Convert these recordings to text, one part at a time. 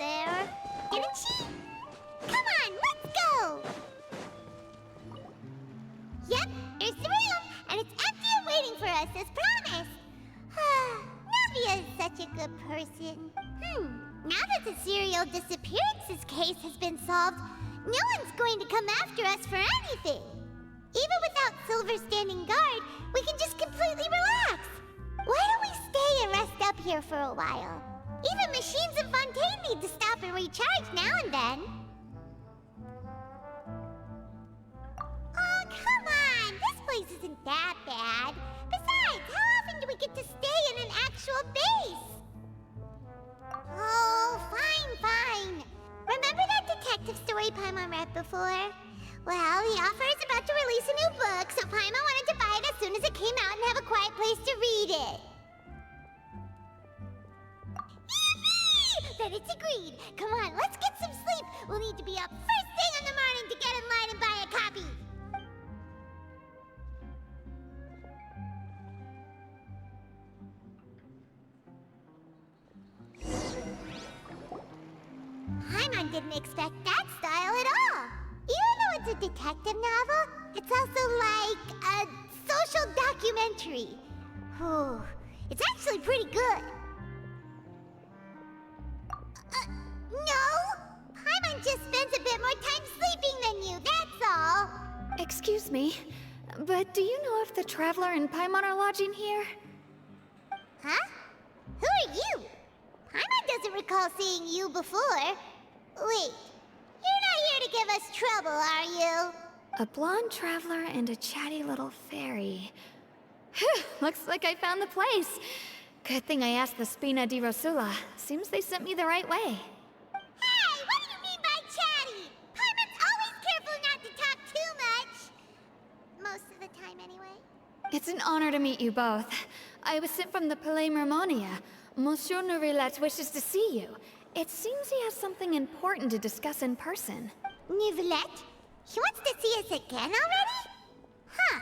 there, didn't she? Come on, let's go! Yep, here's the room, and it's empty and waiting for us as promised. Navia is such a good person. Now that the serial disappearances case has been solved, no one's going to come after us for anything. Even without Silver standing guard, we can just completely relax. Why don't we stay and rest up here for a while? Even machines in Fontaine need to stop and recharge now and then. Oh, come on! This place isn't that bad. Besides, how often do we get to stay in an actual base? Oh, fine. Remember that detective story Paimon read before? Well, the author is about to release a new book, so Paimon wanted to buy it as soon as it came out and have a quiet place to read it. Yippee! Then it's agreed. Come on, let's get some sleep. We'll need to be up first thing in the morning to get in line and buy a copy. Paimon didn't expect that style at all. Even though it's a detective novel, it's also like a social documentary. Whew. It's actually pretty good. No! Paimon just spends a bit more time sleeping than you, that's all. Excuse me, but do you know if the Traveler and Paimon are lodging here? Huh? Who are you? Paimon doesn't recall seeing you before. Wait, you're not here to give us trouble, are you? A blonde traveler and a chatty little fairy. Phew, looks like I found the place. Good thing I asked the Spina di Rosula. Seems they sent me the right way. Hey, what do you mean by chatty? Paimon's always careful not to talk too much. Most of the time, anyway. It's an honor to meet you both. I was sent from the Palais Mermonia. Monsieur Neuvillette wishes to see you. It seems he has something important to discuss in person. Neuvillette? He wants to see us again already? Huh.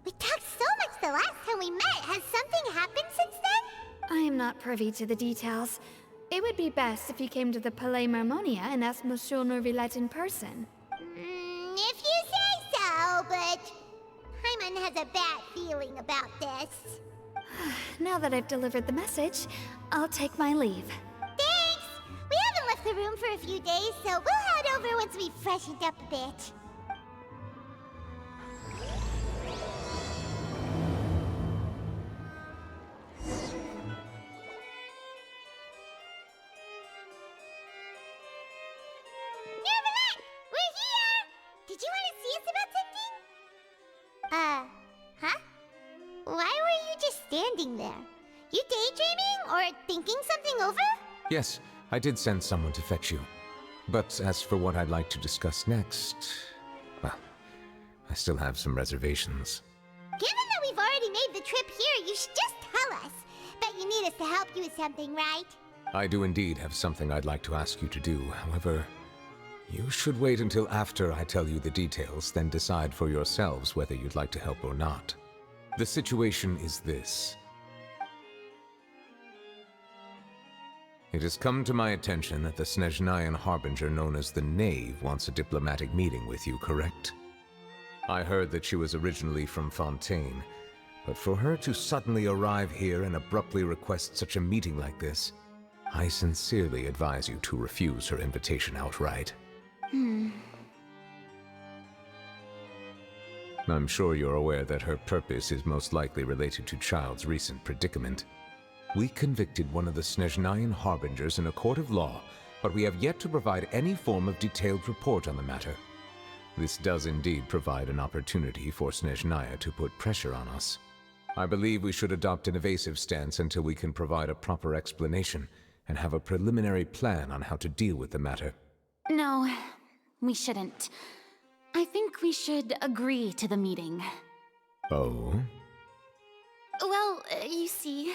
We talked so much the last time we met. Has something happened since then? I am not privy to the details. It would be best if you came to the Palais Mermonia and asked Monsieur Neuvillette in person. If you say so, but Paimon has a bad feeling about this. Now that I've delivered the message, I'll take my leave. Thanks! We haven't left the room for a few days, so we'll head over once we've freshened up a bit. Neuvillette! We're here! Did you want to see us about something? Huh? Why were you just standing there? You daydreaming or thinking something over? Yes, I did send someone to fetch you. But as for what I'd like to discuss next, well, I still have some reservations. Given that we've already made the trip here, you should just tell us. Bet you need us to help you with something, right? I do indeed have something I'd like to ask you to do. However, you should wait until after I tell you the details, then decide for yourselves whether you'd like to help or not. The situation is this. It has come to my attention that the Snezhnayan Harbinger known as the Knave wants a diplomatic meeting with you, correct? I heard that she was originally from Fontaine, but for her to suddenly arrive here and abruptly request such a meeting like this, I sincerely advise you to refuse her invitation outright. I'm sure you're aware that her purpose is most likely related to Child's recent predicament. We convicted one of the Snezhnayan Harbingers in a court of law, but we have yet to provide any form of detailed report on the matter. This does indeed provide an opportunity for Snezhnaya to put pressure on us. I believe we should adopt an evasive stance until we can provide a proper explanation and have a preliminary plan on how to deal with the matter. No, we shouldn't. I think we should agree to the meeting. Oh? Well, you see,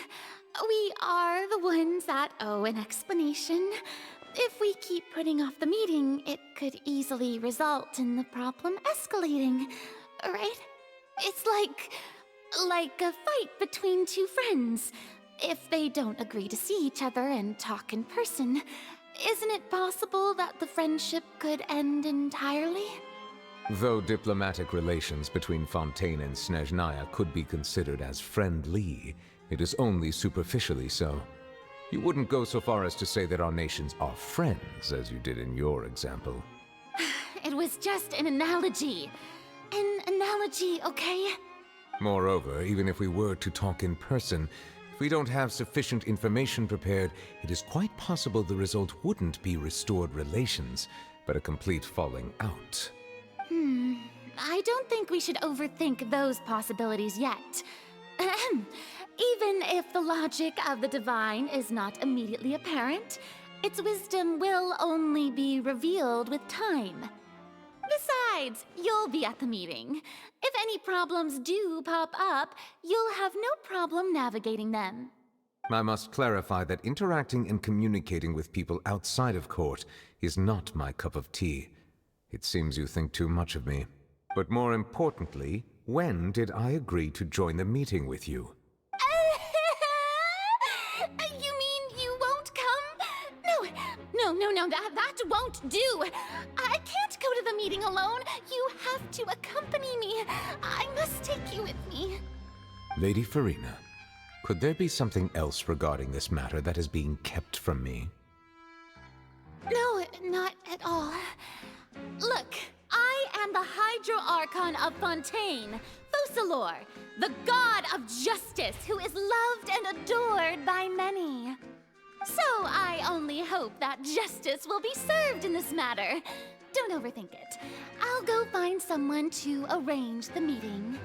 we are the ones that owe an explanation. If we keep putting off the meeting, it could easily result in the problem escalating, right? It's like a fight between two friends. If they don't agree to see each other and talk in person, isn't it possible that the friendship could end entirely? Though diplomatic relations between Fontaine and Snezhnaya could be considered as friendly, it is only superficially so. You wouldn't go so far as to say that our nations are friends, as you did in your example. It was just an analogy. An analogy, okay? Moreover, even if we were to talk in person, if we don't have sufficient information prepared, it is quite possible the result wouldn't be restored relations, but a complete falling out. I don't think we should overthink those possibilities yet. Ahem. Even if the logic of the divine is not immediately apparent, its wisdom will only be revealed with time. Besides, you'll be at the meeting. If any problems do pop up, you'll have no problem navigating them. I must clarify that interacting and communicating with people outside of court is not my cup of tea. It seems you think too much of me. But more importantly, when did I agree to join the meeting with you? You mean you won't come? No, that won't do. I can't go to the meeting alone. You have to accompany me. I must take you with me. Lady Furina, could there be something else regarding this matter that is being kept from me? No, not at all. Look, I am the Hydro Archon of Fontaine, Focalor, the god of justice who is loved and adored by many. So I only hope that justice will be served in this matter. Don't overthink it. I'll go find someone to arrange the meeting.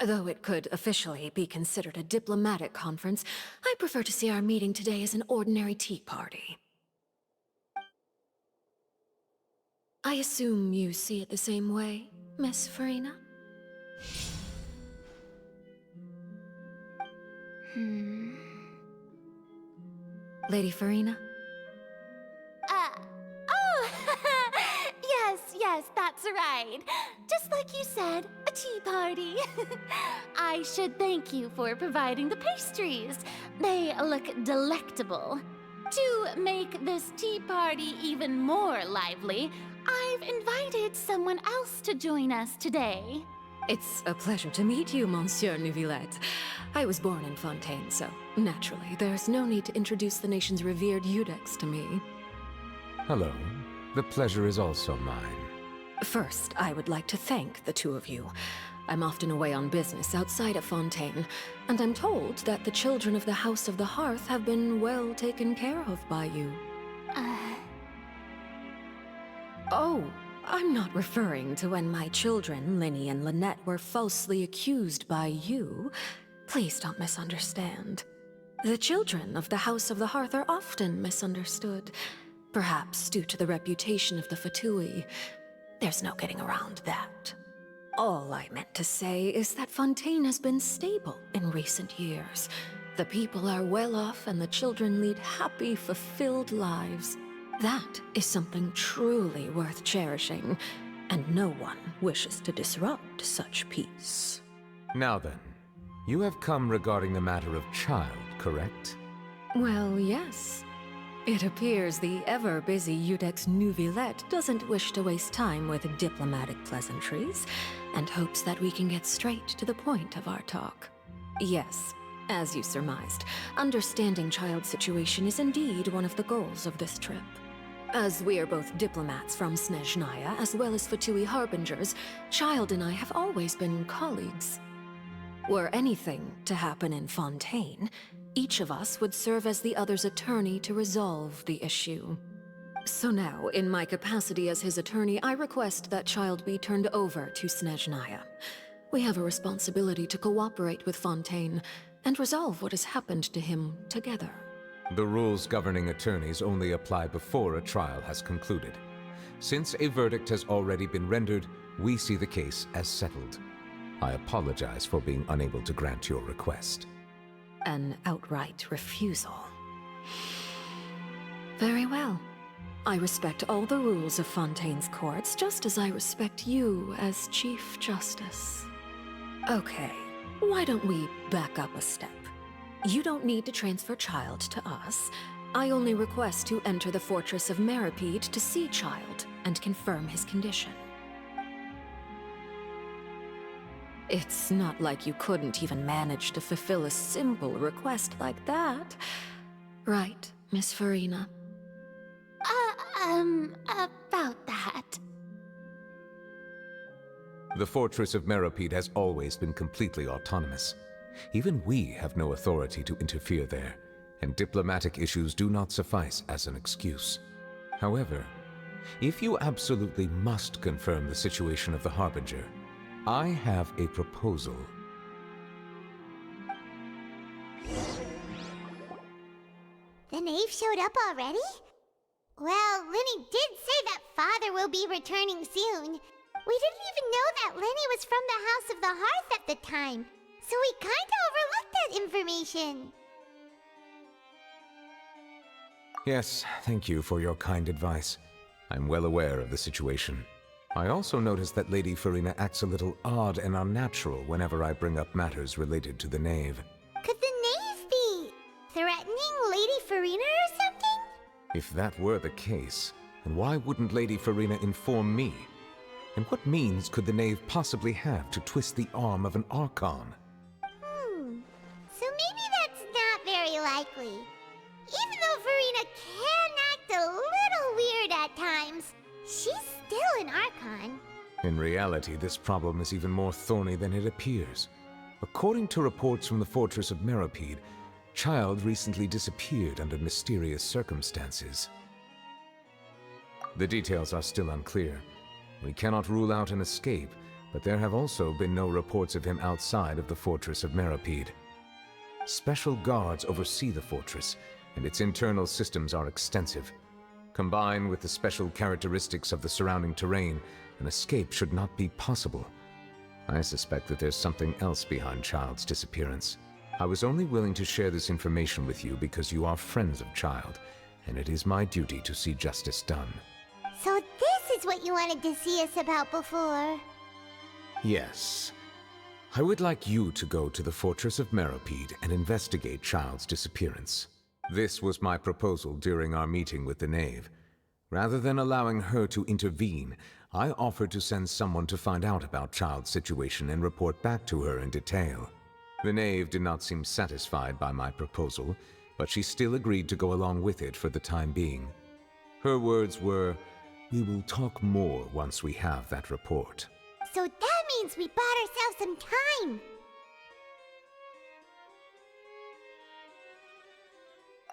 Though it could officially be considered a diplomatic conference, I prefer to see our meeting today as an ordinary tea party. I assume you see it the same way, Miss Furina? Lady Furina? Oh, yes, that's right. Just like you said, a tea party. I should thank you for providing the pastries. They look delectable. To make this tea party even more lively, I've invited someone else to join us today. It's a pleasure to meet you, Monsieur Neuvillette. I was born in Fontaine, so naturally, there's no need to introduce the nation's revered Iudex to me. Hello. The pleasure is also mine. First, I would like to thank the two of you. I'm often away on business outside of Fontaine, and I'm told that the children of the House of the Hearth have been well taken care of by you. Oh, I'm not referring to when my children, Linny and Lynette, were falsely accused by you. Please don't misunderstand. The children of the House of the Hearth are often misunderstood, perhaps due to the reputation of the Fatui. There's no getting around that. All I meant to say is that Fontaine has been stable in recent years. The people are well off and the children lead happy, fulfilled lives. That is something truly worth cherishing, and no one wishes to disrupt such peace. Now then, you have come regarding the matter of child, correct? Well, yes. It appears the ever-busy Iudex Neuvillette doesn't wish to waste time with diplomatic pleasantries, and hopes that we can get straight to the point of our talk. Yes, as you surmised, understanding child's situation is indeed one of the goals of this trip. As we are both diplomats from Snezhnaya, as well as Fatui harbingers, Child and I have always been colleagues. Were anything to happen in Fontaine, each of us would serve as the other's attorney to resolve the issue. So now, in my capacity as his attorney, I request that Child be turned over to Snezhnaya. We have a responsibility to cooperate with Fontaine and resolve what has happened to him together. The rules governing attorneys only apply before a trial has concluded. Since a verdict has already been rendered, we see the case as settled. I apologize for being unable to grant your request. An outright refusal. Very well. I respect all the rules of Fontaine's courts, just as I respect you as Chief Justice. Okay, why don't we back up a step? You don't need to transfer Child to us. I only request to enter the Fortress of Meripede to see Child and confirm his condition. It's not like you couldn't even manage to fulfill a simple request like that. Right, Miss Farina? About that. The Fortress of Meripede has always been completely autonomous. Even we have no authority to interfere there, and diplomatic issues do not suffice as an excuse. However, if you absolutely must confirm the situation of the Harbinger, I have a proposal. The knave showed up already? Well, Lenny did say that Father will be returning soon. We didn't even know that Lenny was from the House of the Hearth at the time, so we kinda overlooked that information. Yes, thank you for your kind advice. I'm well aware of the situation. I also noticed that Lady Farina acts a little odd and unnatural whenever I bring up matters related to the knave. Could the knave be threatening Lady Farina or something? If that were the case, then why wouldn't Lady Farina inform me? And what means could the knave possibly have to twist the arm of an Archon? So maybe that's not very likely. Even though Farina can act a little weird at times, she's still an Archon. In reality, this problem is even more thorny than it appears. According to reports from the Fortress of Meripede, Child recently disappeared under mysterious circumstances. The details are still unclear. We cannot rule out an escape, but there have also been no reports of him outside of the Fortress of Meripede. Special guards oversee the fortress, and its internal systems are extensive. Combined with the special characteristics of the surrounding terrain, an escape should not be possible. I suspect that there's something else behind Child's disappearance. I was only willing to share this information with you because you are friends of Child, and it is my duty to see justice done. So this is what you wanted to see us about before. Yes. I would like you to go to the Fortress of Meripede and investigate Child's disappearance. This was my proposal during our meeting with the knave. Rather than allowing her to intervene, I offered to send someone to find out about Child's situation and report back to her in detail. The knave did not seem satisfied by my proposal, but she still agreed to go along with it for the time being. Her words were, "We will talk more once we have that report." So that means we bought ourselves some time.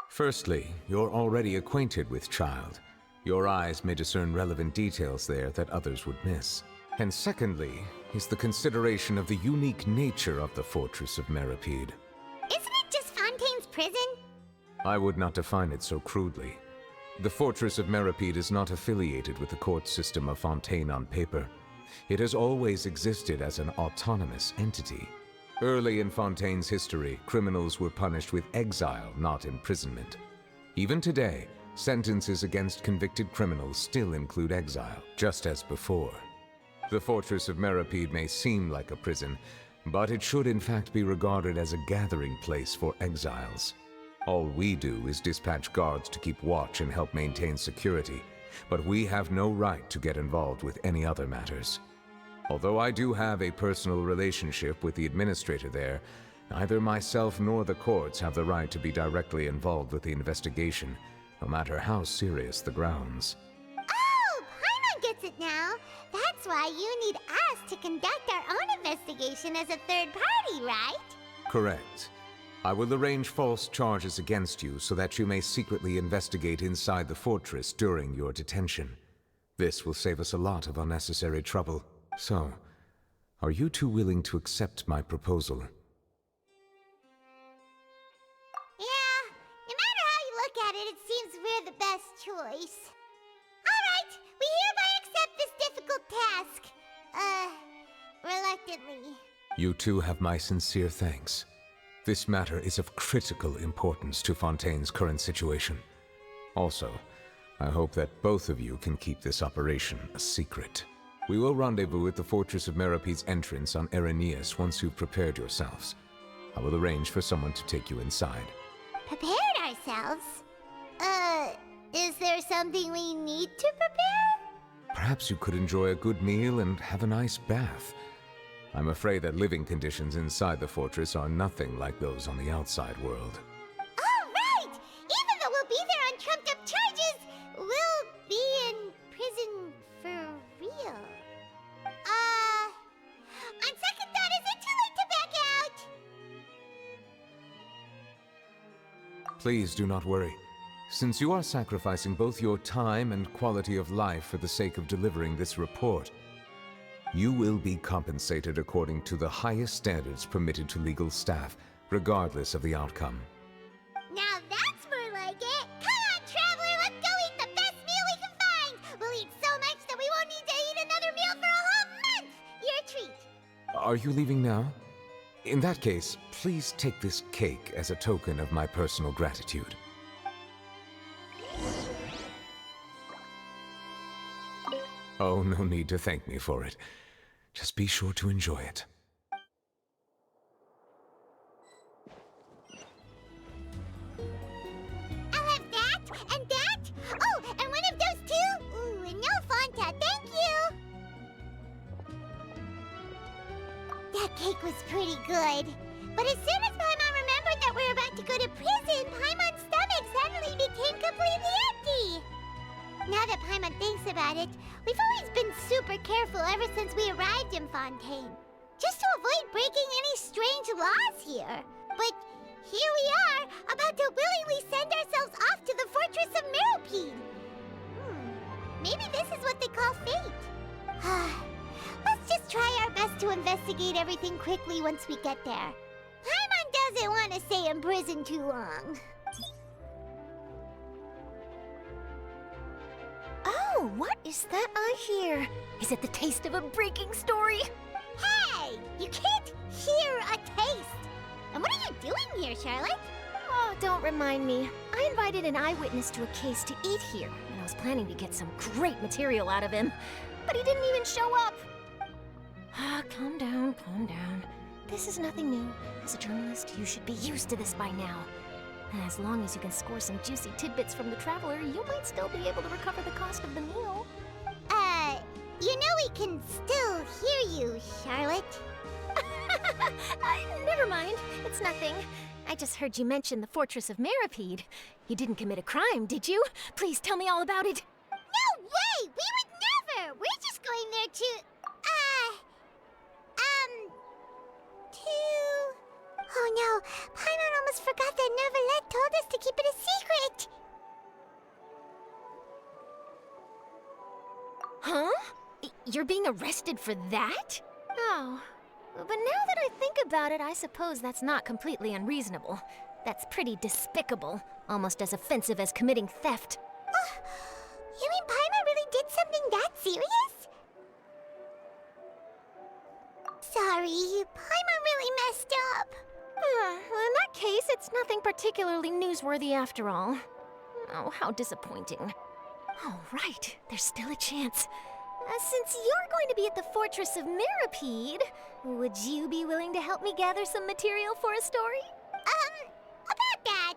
Firstly, you're already acquainted with Child. Your eyes may discern relevant details there that others would miss. And secondly, is the consideration of the unique nature of the Fortress of Meripede. Isn't it just Fontaine's prison? I would not define it so crudely. The Fortress of Meripede is not affiliated with the court system of Fontaine on paper. It has always existed as an autonomous entity. Early in Fontaine's history, criminals were punished with exile, not imprisonment. Even today, sentences against convicted criminals still include exile, just as before. The Fortress of Meripede may seem like a prison, but it should in fact be regarded as a gathering place for exiles. All we do is dispatch guards to keep watch and help maintain security, but we have no right to get involved with any other matters. Although I do have a personal relationship with the administrator there, neither myself nor the courts have the right to be directly involved with the investigation, no matter how serious the grounds. Oh, Paimon gets it now. That's why you need us to conduct our own investigation as a third party, right? Correct. I will arrange false charges against you so that you may secretly investigate inside the fortress during your detention. This will save us a lot of unnecessary trouble. So, are you two willing to accept my proposal? Yeah, no matter how you look at it, it seems we're the best choice. Alright, we hereby accept this difficult task. Reluctantly. You two have my sincere thanks. This matter is of critical importance to Fontaine's current situation. Also, I hope that both of you can keep this operation a secret. We will rendezvous at the Fortress of Merope's entrance on Eraneus once you've prepared yourselves. I will arrange for someone to take you inside. Prepared ourselves? Is there something we need to prepare? Perhaps you could enjoy a good meal and have a nice bath. I'm afraid that living conditions inside the fortress are nothing like those on the outside world. Oh, right! Even though we'll be there on trumped-up charges, we'll be in prison for real. On second thought, is it too late to back out? Please do not worry. Since you are sacrificing both your time and quality of life for the sake of delivering this report, you will be compensated according to the highest standards permitted to legal staff, regardless of the outcome. Now that's more like it! Come on, Traveler, let's go eat the best meal we can find! We'll eat so much that we won't need to eat another meal for a whole month! Your treat! Are you leaving now? In that case, please take this cake as a token of my personal gratitude. Oh, no need to thank me for it. Just be sure to enjoy it. I'll have that, and that! Oh, and one of those two! Ooh, and no Fanta, thank you! That cake was pretty good. But as soon as Paimon remembered that we were about to go to prison, Paimon's stomach suddenly became completely empty! Now that Paimon thinks about it, we've always been super careful ever since we arrived in Fontaine. Just to avoid breaking any strange laws here. But here we are, about to willingly send ourselves off to the Fortress of Meropide. Maybe this is what they call fate. Let's just try our best to investigate everything quickly once we get there. Paimon doesn't want to stay in prison too long. Oh, what is that I hear? Is it the taste of a breaking story? Hey! You can't hear a taste! And what are you doing here, Charlotte? Oh, don't remind me. I invited an eyewitness to a case to eat here, and I was planning to get some great material out of him. But he didn't even show up. Calm down, calm down. This is nothing new. As a journalist, you should be used to this by now. As long as you can score some juicy tidbits from the Traveler, you might still be able to recover the cost of the meal. You know we can still hear you, Charlotte. Never mind. It's nothing. I just heard you mention the Fortress of Meropide. You didn't commit a crime, did you? Please tell me all about it. No way! We would never! We're just going there to... Oh no, Paimon almost forgot that Neuvillette told us to keep it a secret! Huh? You're being arrested for that? Oh. But now that I think about it, I suppose that's not completely unreasonable. That's pretty despicable. Almost as offensive as committing theft. You mean Paimon really did something that serious? Sorry, Paimon really messed up. Well, in that case, it's nothing particularly newsworthy after all. Oh, how disappointing. Oh, right. There's still a chance. Since you're going to be at the Fortress of Meropide, would you be willing to help me gather some material for a story? About that,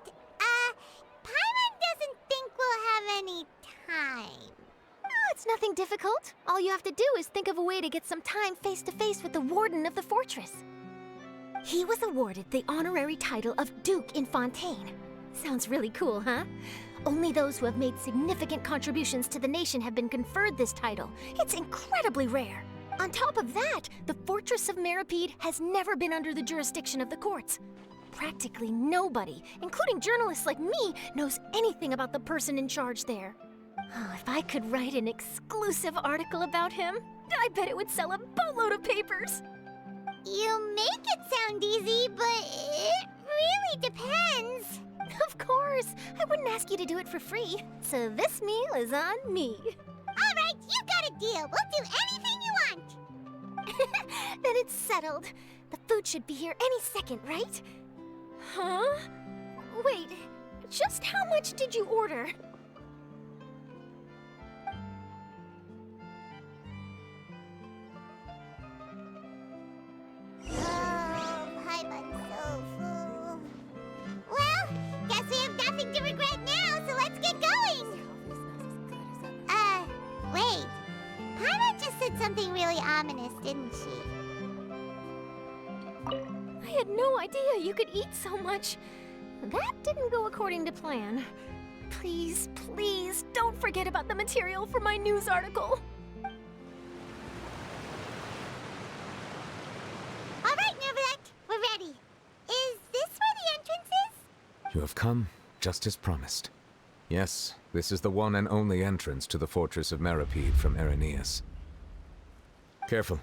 Paimon doesn't think we'll have any time. Oh, it's nothing difficult. All you have to do is think of a way to get some time face-to-face with the Warden of the Fortress. He was awarded the honorary title of Duke in Fontaine. Sounds really cool, huh? Only those who have made significant contributions to the nation have been conferred this title. It's incredibly rare. On top of that, the Fortress of Meropide has never been under the jurisdiction of the courts. Practically nobody, including journalists like me, knows anything about the person in charge there. Oh, if I could write an exclusive article about him, I bet it would sell a boatload of papers. You make it sound easy, but it really depends. Of course, I wouldn't ask you to do it for free. So this meal is on me. All right, you got a deal. We'll do anything you want. Then it's settled. The food should be here any second, right? Huh? Wait, just how much did you order? I had no idea you could eat so much. That didn't go according to plan. Please, please, don't forget about the material for my news article. All right, Neverlect, we're ready. Is this where the entrance is? You have come, just as promised. Yes, this is the one and only entrance to the Fortress of Meripede from Erineus. Careful.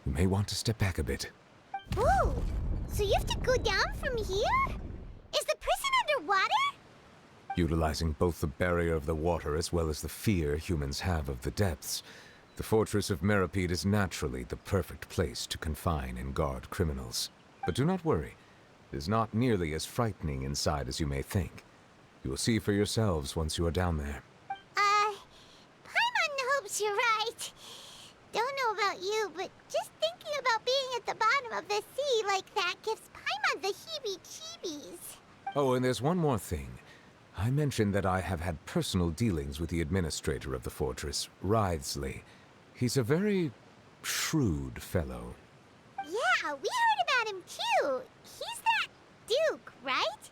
You may want to step back a bit. Whoa! So you have to go down from here? Is the prison underwater? Utilizing both the barrier of the water as well as the fear humans have of the depths, the Fortress of Meripede is naturally the perfect place to confine and guard criminals. But do not worry. It is not nearly as frightening inside as you may think. You will see for yourselves once you are down there. Paimon hopes you're right. Don't know about you, but just thinking about being at the bottom of the sea like that gives Paimon the heebie-jeebies. Oh, and there's one more thing. I mentioned that I have had personal dealings with the administrator of the fortress, Wriothesley. He's a very shrewd fellow. Yeah, we heard about him too. He's that Duke, right?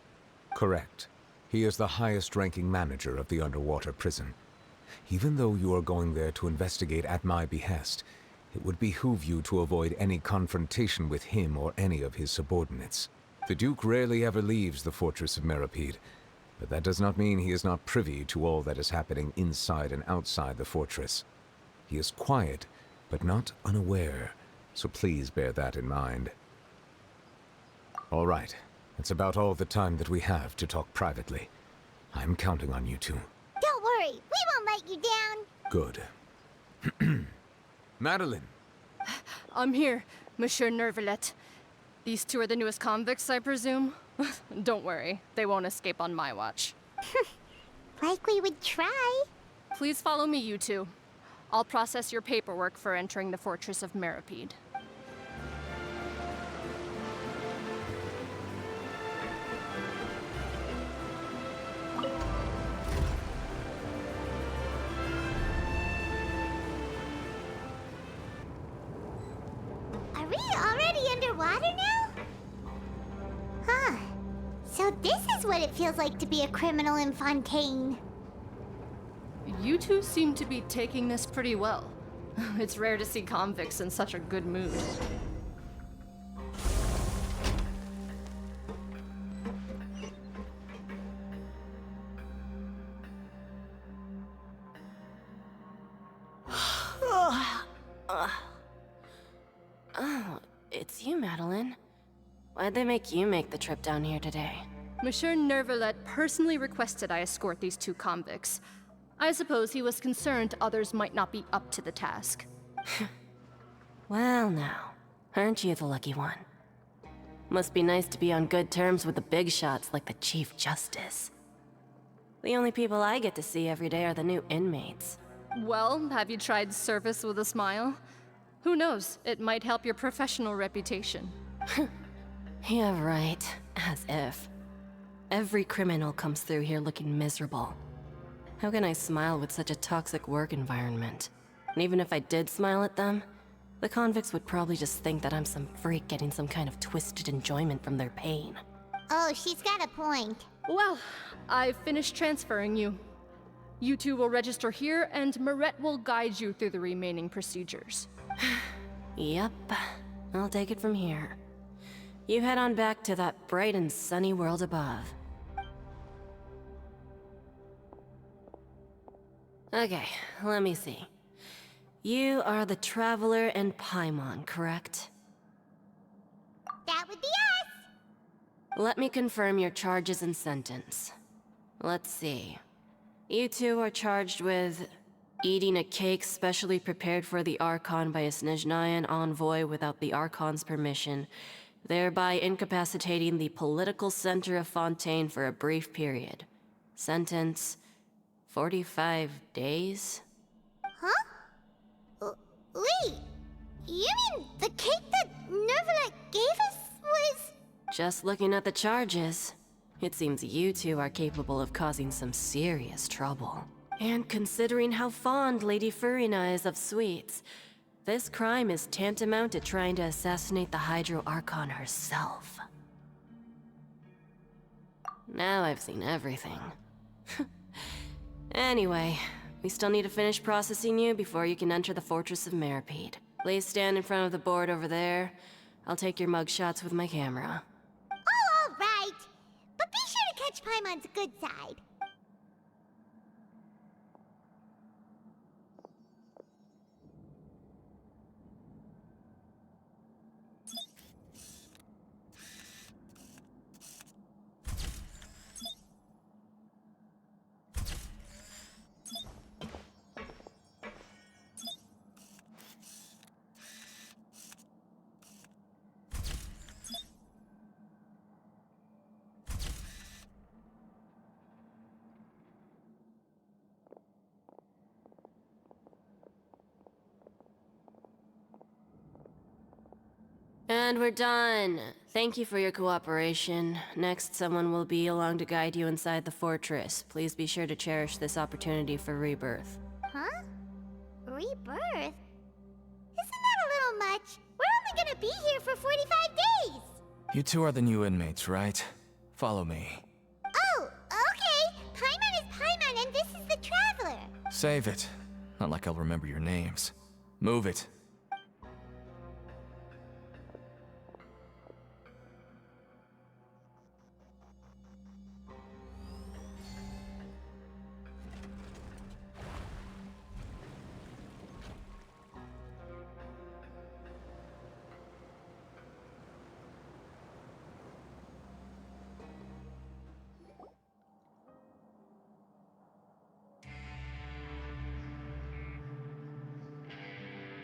Correct. He is the highest-ranking manager of the underwater prison. Even though you are going there to investigate at my behest, it would behoove you to avoid any confrontation with him or any of his subordinates. The Duke rarely ever leaves the Fortress of Meripede, but that does not mean he is not privy to all that is happening inside and outside the fortress. He is quiet, but not unaware, so please bear that in mind. All right, that's about all the time that we have to talk privately. I'm counting on you two. Don't worry, we won't let you down. Good. Madeline! I'm here, Monsieur Nervalet. These two are the newest convicts, I presume? Don't worry, they won't escape on my watch. Like we would try. Please follow me, you two. I'll process your paperwork for entering the Fortress of Meripede. Are we already underwater now? Huh. So this is what it feels like to be a criminal in Fontaine. You two seem to be taking this pretty well. It's rare to see convicts in such a good mood. Oh, it's you, Madeline. Why'd they make you make the trip down here today? Monsieur Nervalet personally requested I escort these two convicts. I suppose he was concerned others might not be up to the task. Well now, aren't you the lucky one? Must be nice to be on good terms with the big shots like the Chief Justice. The only people I get to see every day are the new inmates. Well, have you tried service with a smile? Who knows, it might help your professional reputation. Yeah, right. As if. Every criminal comes through here looking miserable. How can I smile with such a toxic work environment? And even if I did smile at them, the convicts would probably just think that I'm some freak getting some kind of twisted enjoyment from their pain. Oh, she's got a point. Well, I've finished transferring you. You two will register here, and Marette will guide you through the remaining procedures. Yep, I'll take it from here. You head on back to that bright and sunny world above. Okay, let me see. You are the Traveler and Paimon, correct? That would be us. Let me confirm your charges and sentence. Let's see. You two are charged with eating a cake specially prepared for the Archon by a Snezhnayan envoy without the Archon's permission, thereby incapacitating the political center of Fontaine for a brief period. Sentence: 45 days? Huh? Wait, you mean the cake that Nervalet gave us was... Just looking at the charges, it seems you two are capable of causing some serious trouble. And considering how fond Lady Furina is of sweets, This crime is tantamount to trying to assassinate the Hydro Archon herself. Now I've seen everything. Anyway, we still need to finish processing you before you can enter the Fortress of Meripede. Please stand in front of the board over there. I'll take your mugshots with my camera. Oh, all right. But be sure to catch Paimon's good side. And we're done. Thank you for your cooperation. Next, someone will be along to guide you inside the fortress. Please be sure to cherish this opportunity for rebirth. Huh? Rebirth? Isn't that a little much? We're only gonna be here for 45 days! You two are the new inmates, right? Follow me. Oh, okay. Paimon is Paimon and this is the Traveler. Save it. Not like I'll remember your names. Move it.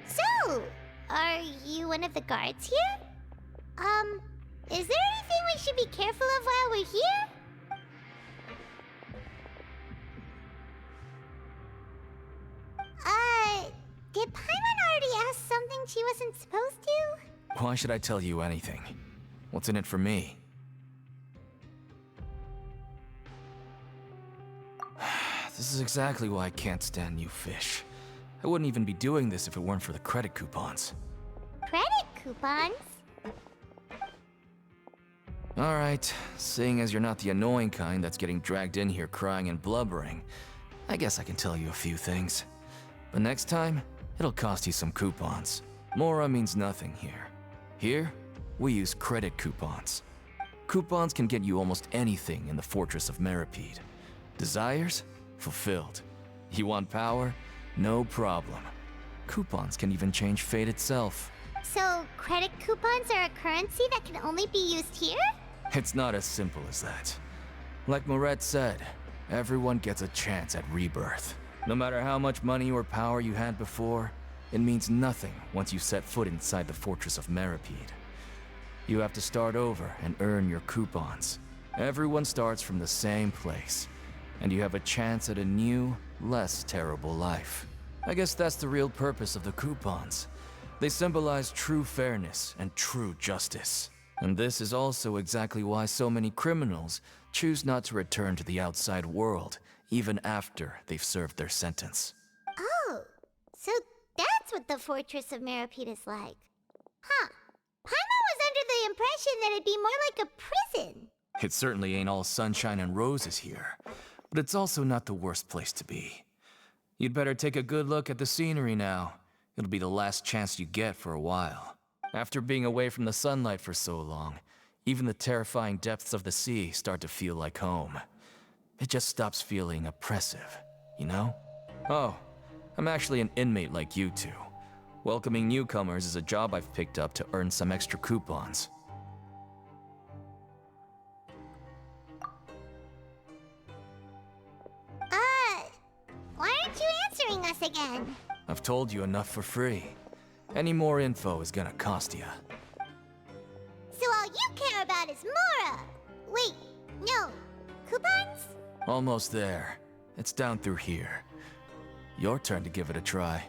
So, are you one of the guards here? Is there anything we should be careful of while we're here? Did Paimon already ask something she wasn't supposed to? Why should I tell you anything? What's in it for me? This is exactly why I can't stand you fish. I wouldn't even be doing this if it weren't for the credit coupons. Credit coupons? Alright, seeing as you're not the annoying kind that's getting dragged in here crying and blubbering, I guess I can tell you a few things. But next time, it'll cost you some coupons. Mora means nothing here. Here, we use credit coupons. Coupons can get you almost anything in the Fortress of Meripede. Desires? Fulfilled. You want power? No problem. Coupons can even change fate itself. So, credit coupons are a currency that can only be used here? It's not as simple as that. Like Moret said, everyone gets a chance at rebirth. No matter how much money or power you had before, it means nothing once you set foot inside the Fortress of Meripede. You have to start over and earn your coupons. Everyone starts from the same place, and you have a chance at a new, less terrible life. I guess that's the real purpose of the coupons. They symbolize true fairness and true justice. And this is also exactly why so many criminals choose not to return to the outside world, even after they've served their sentence. Oh, so that's what the Fortress of Meripede is like. Huh. Paimon was under the impression that it'd be more like a prison. It certainly ain't all sunshine and roses here, but it's also not the worst place to be. You'd better take a good look at the scenery now. It'll be the last chance you get for a while. After being away from the sunlight for so long, even the terrifying depths of the sea start to feel like home. It just stops feeling oppressive, you know? Oh, I'm actually an inmate like you two. Welcoming newcomers is a job I've picked up to earn some extra coupons. Why aren't you answering us again? I've told you enough for free. Any more info is gonna cost you. So all you care about is Mora! Wait, no. Coupons? Almost there. It's down through here. Your turn to give it a try.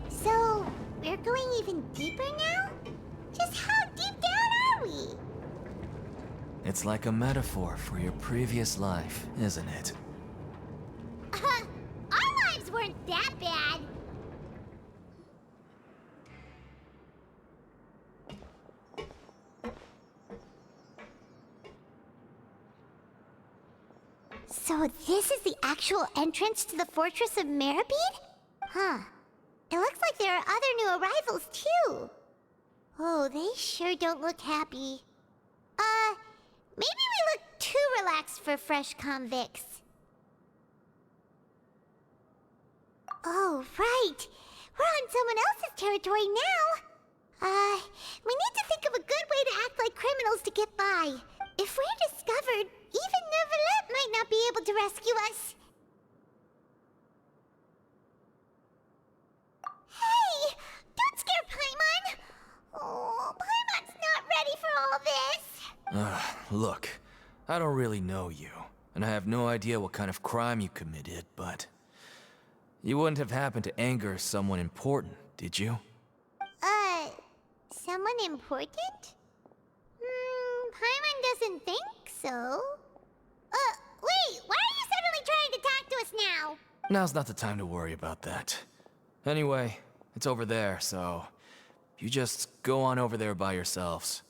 So, we're going even deeper now? Just how deep down are we? It's like a metaphor for your previous life, isn't it? Our So this is the actual entrance to the Fortress of Meripede? Huh. It looks like there are other new arrivals, too. Oh, they sure don't look happy. Maybe we look too relaxed for fresh convicts. Oh, right. We're on someone else's territory now. We need to think of a good way to act like criminals to get by. If we're discovered, even Neuvillette might not be able to rescue us. Hey! Don't scare Paimon! Oh, Paimon's not ready for all this. Look, I don't really know you, and I have no idea what kind of crime you committed, but you wouldn't have happened to anger someone important, did you? Someone important? Paimon doesn't think so. Wait, why are you suddenly trying to talk to us now? Now's not the time to worry about that. Anyway, it's over there, so you just go on over there by yourselves.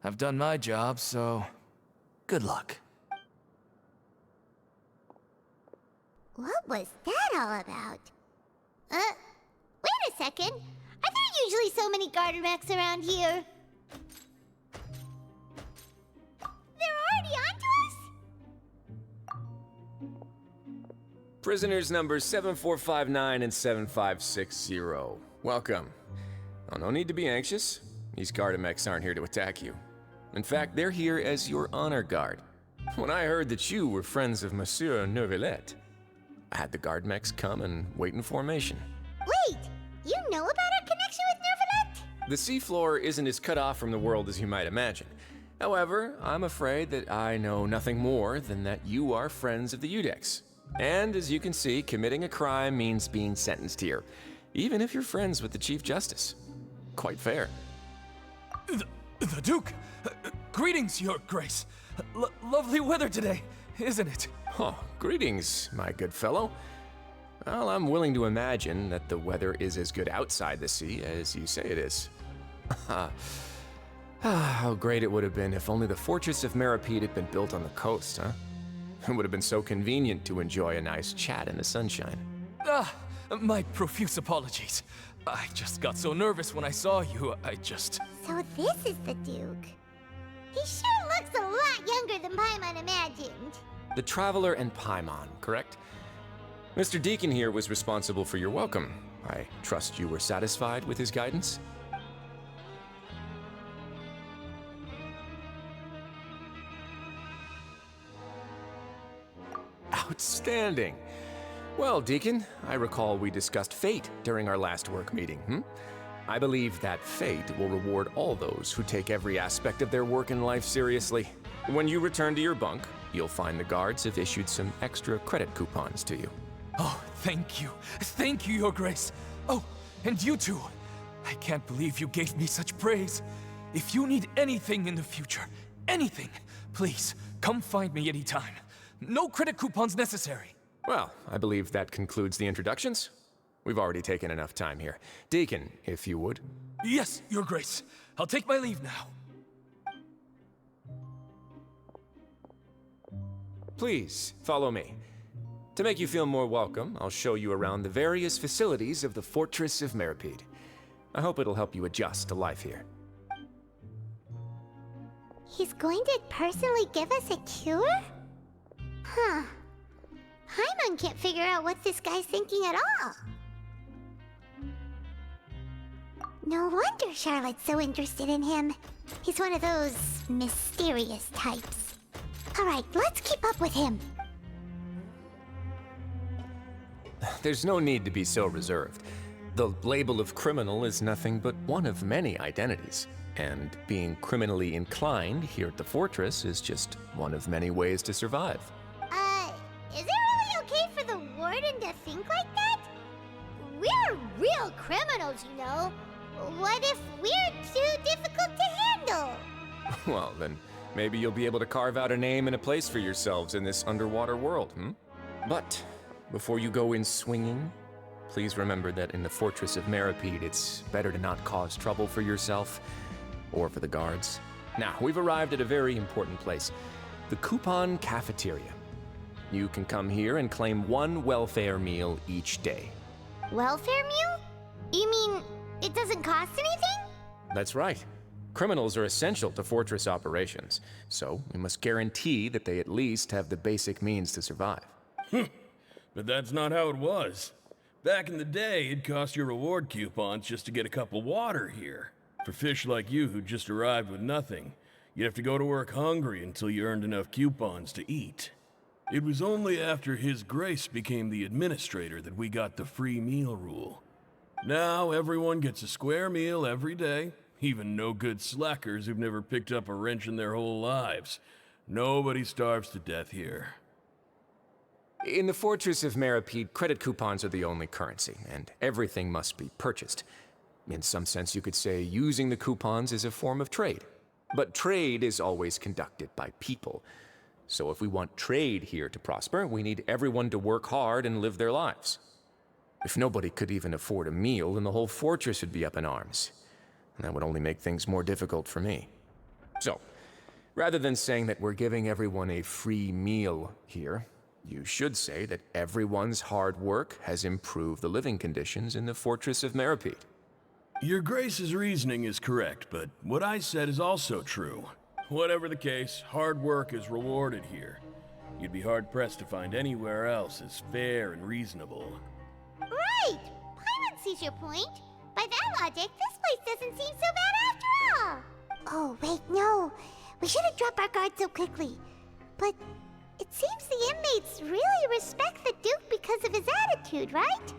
I've done my job, so good luck. What was that all about? Wait a second. Are there usually so many Gardermechs around here? They're already onto us? Prisoners numbers 7459 and 7560. Welcome. Oh, no need to be anxious. These Gardermechs aren't here to attack you. In fact, they're here as your honor guard. When I heard that you were friends of Monsieur Neuvillette, I had the Gardermechs come and wait in formation. Wait, you know about our connection with Neuvillette? The seafloor isn't as cut off from the world as you might imagine. However, I'm afraid that I know nothing more than that you are friends of the Iudex. And as you can see, committing a crime means being sentenced here, even if you're friends with the Chief Justice. Quite fair. The Duke! Greetings, Your Grace. Lovely weather today, isn't it? Oh, greetings, my good fellow. Well, I'm willing to imagine that the weather is as good outside the sea as you say it is. How great it would have been if only the Fortress of Meripede had been built on the coast, huh? It would have been so convenient to enjoy a nice chat in the sunshine. My profuse apologies. I just got so nervous when I saw you, So this is the Duke. He sure looks a lot younger than Paimon imagined. The Traveler and Paimon, correct? Mr. Deacon here was responsible for your welcome. I trust you were satisfied with his guidance? Outstanding. Well, Deacon, I recall we discussed fate during our last work meeting, I believe that fate will reward all those who take every aspect of their work in life seriously. When you return to your bunk, you'll find the guards have issued some extra credit coupons to you. Oh, thank you. Thank you, Your Grace. Oh, and you too. I can't believe you gave me such praise. If you need anything in the future, anything, please, come find me anytime. No credit coupons necessary. Well, I believe that concludes the introductions. We've already taken enough time here. Deacon, if you would. Yes, Your Grace. I'll take my leave now. Please, follow me. To make you feel more welcome, I'll show you around the various facilities of the Fortress of Meripede. I hope it'll help you adjust to life here. He's going to personally give us a cure? Huh. Paimon can't figure out what this guy's thinking at all. No wonder Charlotte's so interested in him. He's one of those mysterious types. Alright, let's keep up with him. There's no need to be so reserved. The label of criminal is nothing but one of many identities. And being criminally inclined here at the Fortress is just one of many ways to survive. Is it really okay for the Warden to think like that? We're real criminals, you know. What if we're too difficult to handle? Well, then maybe you'll be able to carve out a name and a place for yourselves in this underwater world, But before you go in swinging, please remember that in the Fortress of Meripede, it's better to not cause trouble for yourself or for the guards. Now, we've arrived at a very important place, the Coupon Cafeteria. You can come here and claim one welfare meal each day. Welfare meal? You mean it doesn't cost anything? That's right. Criminals are essential to Fortress operations, so we must guarantee that they at least have the basic means to survive. But that's not how it was. Back in the day, it cost you reward coupons just to get a cup of water here. For fish like you who just arrived with nothing, you'd have to go to work hungry until you earned enough coupons to eat. It was only after His Grace became the administrator that we got the free meal rule. Now everyone gets a square meal every day, even no-good slackers who've never picked up a wrench in their whole lives. Nobody starves to death here. In the Fortress of Meropide, credit coupons are the only currency, and everything must be purchased. In some sense, you could say using the coupons is a form of trade. But trade is always conducted by people. So if we want trade here to prosper, we need everyone to work hard and live their lives. If nobody could even afford a meal, then the whole fortress would be up in arms. And that would only make things more difficult for me. So, rather than saying that we're giving everyone a free meal here, you should say that everyone's hard work has improved the living conditions in the Fortress of Meropide. Your Grace's reasoning is correct, but what I said is also true. Whatever the case, hard work is rewarded here. You'd be hard-pressed to find anywhere else as fair and reasonable. Right! Paimon sees your point. By that logic, this place doesn't seem so bad after all. Oh, wait, no. We shouldn't drop our guard so quickly. But it seems the inmates really respect the Duke because of his attitude, right?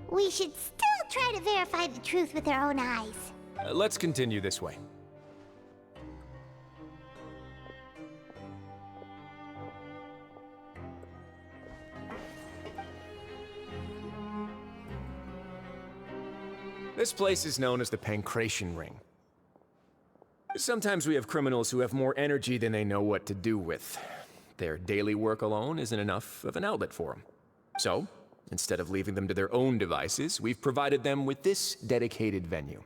We should still try to verify the truth with our own eyes. Let's continue this way. This place is known as the Pancration Ring. Sometimes we have criminals who have more energy than they know what to do with. Their daily work alone isn't enough of an outlet for them. So, instead of leaving them to their own devices, we've provided them with this dedicated venue.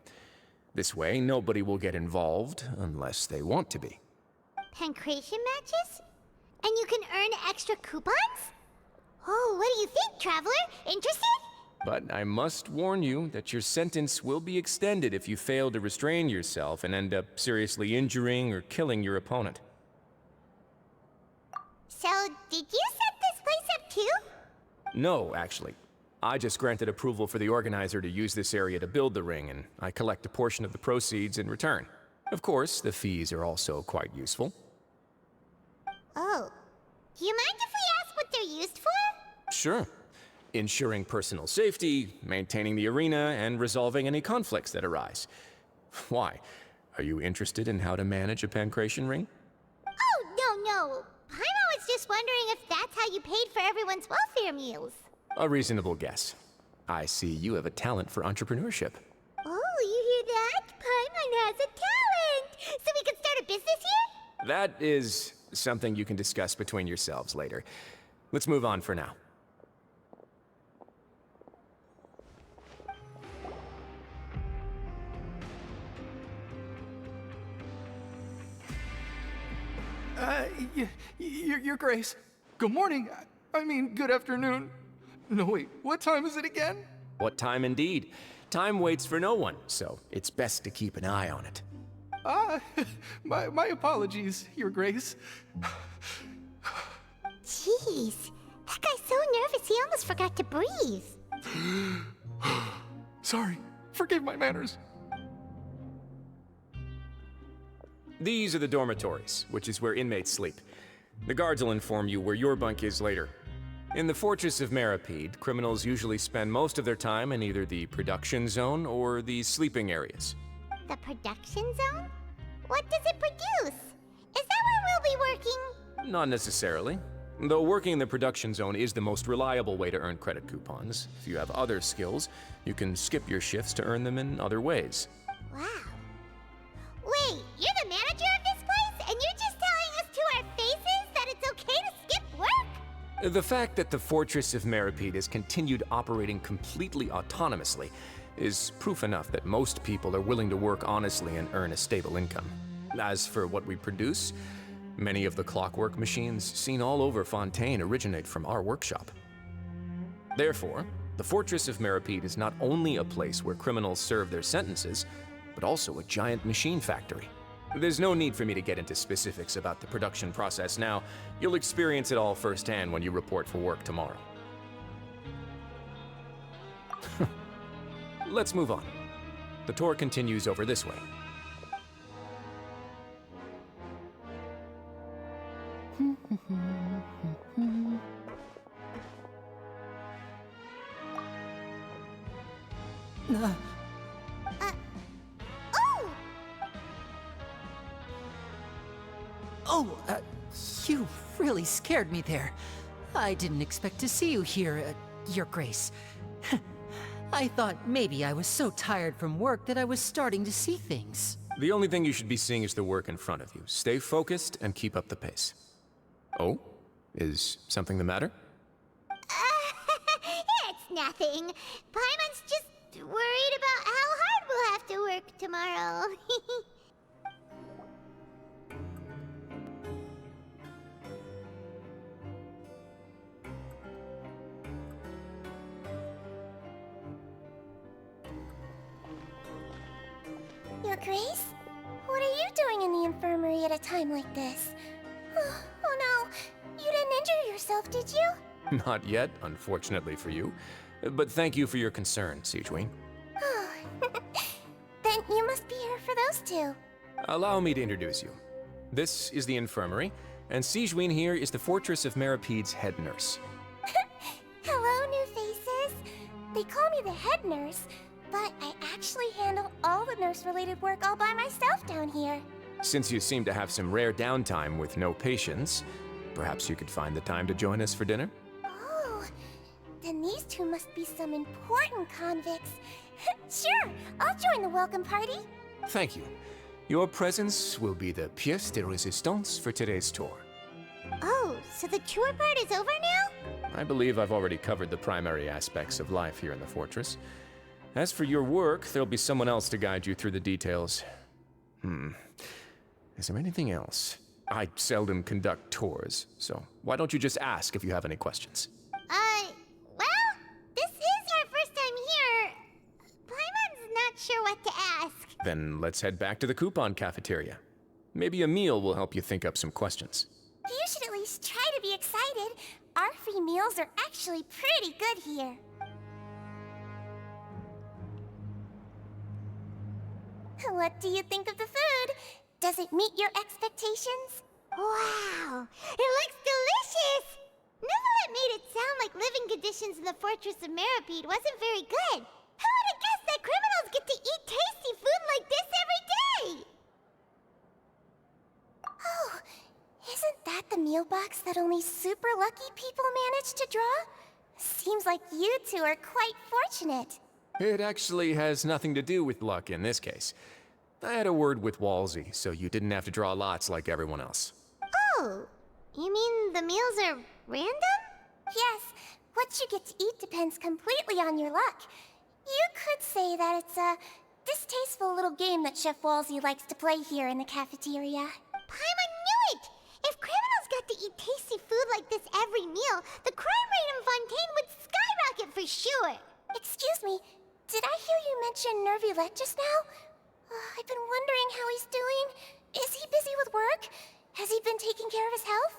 This way, nobody will get involved unless they want to be. Pancration matches? And you can earn extra coupons? Oh, what do you think, Traveler? Interested? But I must warn you that your sentence will be extended if you fail to restrain yourself and end up seriously injuring or killing your opponent. So, did you set this place up too? No, actually. I just granted approval for the organizer to use this area to build the ring, and I collect a portion of the proceeds in return. Of course, the fees are also quite useful. Oh. Do you mind if we ask what they're used for? Sure. Ensuring personal safety, maintaining the arena, and resolving any conflicts that arise. Why? Are you interested in how to manage a Pancration ring? Oh, no. Paimon was just wondering if that's how you paid for everyone's welfare meals. A reasonable guess. I see you have a talent for entrepreneurship. Oh, you hear that? Paimon has a talent! So we can start a business here? That is something you can discuss between yourselves later. Let's move on for now. Your Grace. Good morning. I mean, good afternoon. No, wait, what time is it again? What time indeed? Time waits for no one, so it's best to keep an eye on it. My apologies, Your Grace. Jeez, that guy's so nervous he almost forgot to breathe. Sorry, forgive my manners. These are the dormitories, which is where inmates sleep. The guards will inform you where your bunk is later. In the Fortress of Meropide, criminals usually spend most of their time in either the production zone or the sleeping areas. The production zone? What does it produce? Is that where we'll be working? Not necessarily. Though working in the production zone is the most reliable way to earn credit coupons. If you have other skills, you can skip your shifts to earn them in other ways. Wow. Wait, you're the manager of this place, and you're just telling us to our faces that it's okay to skip work? The fact that the Fortress of Meropide has continued operating completely autonomously is proof enough that most people are willing to work honestly and earn a stable income. As for what we produce, Many of the clockwork machines seen all over Fontaine originate from our workshop. Therefore, the Fortress of Meripede is not only a place where criminals serve their sentences, but also a giant machine factory. There's no need for me to get into specifics about the production process now. You'll experience it all firsthand when you report for work tomorrow. Let's move on. The tour continues over this way. You really scared me there. I didn't expect to see you here, Your Grace. I thought maybe I was so tired from work that I was starting to see things. The only thing you should be seeing is the work in front of you. Stay focused and keep up the pace. Oh? Is something the matter? It's nothing. Paimon's just worried about how hard we'll have to work tomorrow. Your Grace? What are you doing in the infirmary at a time like this? Oh no, you didn't injure yourself, did you? Not yet, unfortunately for you. But thank you for your concern, Sigewinne. Oh, then you must be here for those two. Allow me to introduce you. This is the infirmary, and Sigewinne here is the Fortress of Meripede's head nurse. Hello, new faces. They call me the head nurse, but I actually handle all the nurse-related work all by myself down here. Since you seem to have some rare downtime with no patients, perhaps you could find the time to join us for dinner? Oh, then these two must be some important convicts. Sure, I'll join the welcome party. Thank you. Your presence will be the pièce de résistance for today's tour. Oh, so the tour part is over now? I believe I've already covered the primary aspects of life here in the fortress. As for your work, there'll be someone else to guide you through the details. Is there anything else? I seldom conduct tours, so why don't you just ask if you have any questions? Well, this is our first time here. Paimon's not sure what to ask. Then let's head back to the coupon cafeteria. Maybe a meal will help you think up some questions. You should at least try to be excited. Our free meals are actually pretty good here. What do you think of the food? Does it meet your expectations? Wow, it looks delicious! Neuvillette made it sound like living conditions in the Fortress of Meripede wasn't very good. Who would have guessed that criminals get to eat tasty food like this every day? Oh, isn't that the meal box that only super lucky people manage to draw? Seems like you two are quite fortunate. It actually has nothing to do with luck in this case. I had a word with Walsey, so you didn't have to draw lots like everyone else. Oh, you mean the meals are random? Yes, what you get to eat depends completely on your luck. You could say that it's a distasteful little game that Chef Walsey likes to play here in the cafeteria. Paimon knew it! If criminals got to eat tasty food like this every meal, the crime rate in Fontaine would skyrocket for sure! Excuse me, did I hear you mention Neuvillette just now? I've been wondering how he's doing. Is he busy with work? Has he been taking care of his health?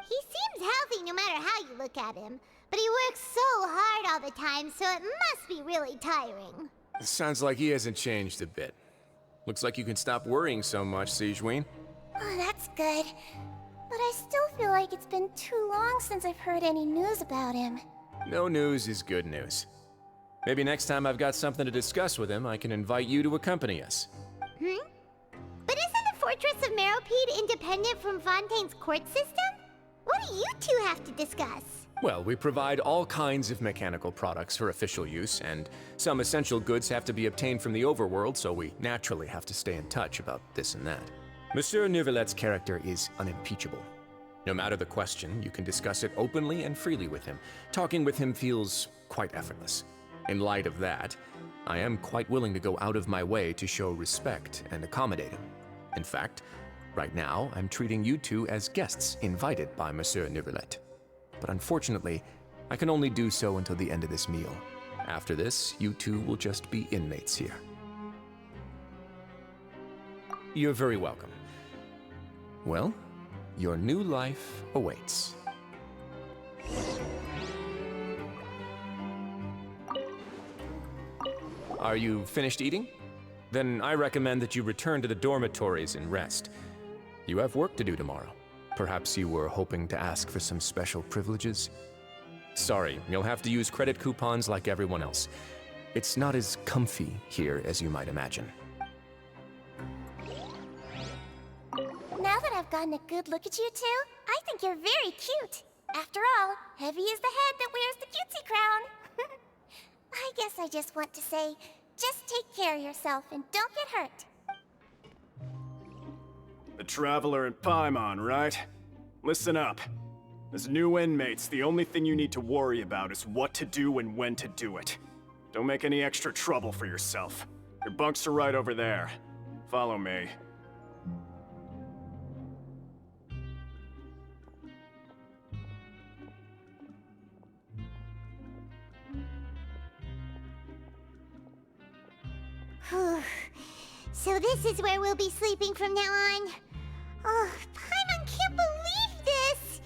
He seems healthy no matter how you look at him, but he works so hard all the time, so it must be really tiring. Sounds like he hasn't changed a bit. Looks like you can stop worrying so much, Sigewinne. Oh, that's good. But I still feel like it's been too long since I've heard any news about him. No news is good news. Maybe next time I've got something to discuss with him, I can invite you to accompany us. But isn't the Fortress of Meripede independent from Fontaine's court system? What do you two have to discuss? Well, we provide all kinds of mechanical products for official use, and some essential goods have to be obtained from the overworld, so we naturally have to stay in touch about this and that. Monsieur Neuvillette's character is unimpeachable. No matter the question, you can discuss it openly and freely with him. Talking with him feels quite effortless. In light of that, I am quite willing to go out of my way to show respect and accommodate him. In fact, Right now, I'm treating you two as guests invited by Monsieur Neuvillette. But unfortunately, I can only do so until the end of this meal. After this, you two will just be inmates here. You're very welcome. Well, your new life awaits. Are you finished eating? Then I recommend that you return to the dormitories and rest. You have work to do tomorrow. Perhaps you were hoping to ask for some special privileges? Sorry, you'll have to use credit coupons like everyone else. It's not as comfy here as you might imagine. Now that I've gotten a good look at you two, I think you're very cute. After all, Heavy is the head that wears the cutesy crown. I guess I just want to say, just take care of yourself and don't get hurt. The Traveler and Paimon, right? Listen up. As new inmates, the only thing you need to worry about is what to do and when to do it. Don't make any extra trouble for yourself. Your bunks are right over there. Follow me. So this is where we'll be sleeping from now on. Oh, Paimon can't believe this!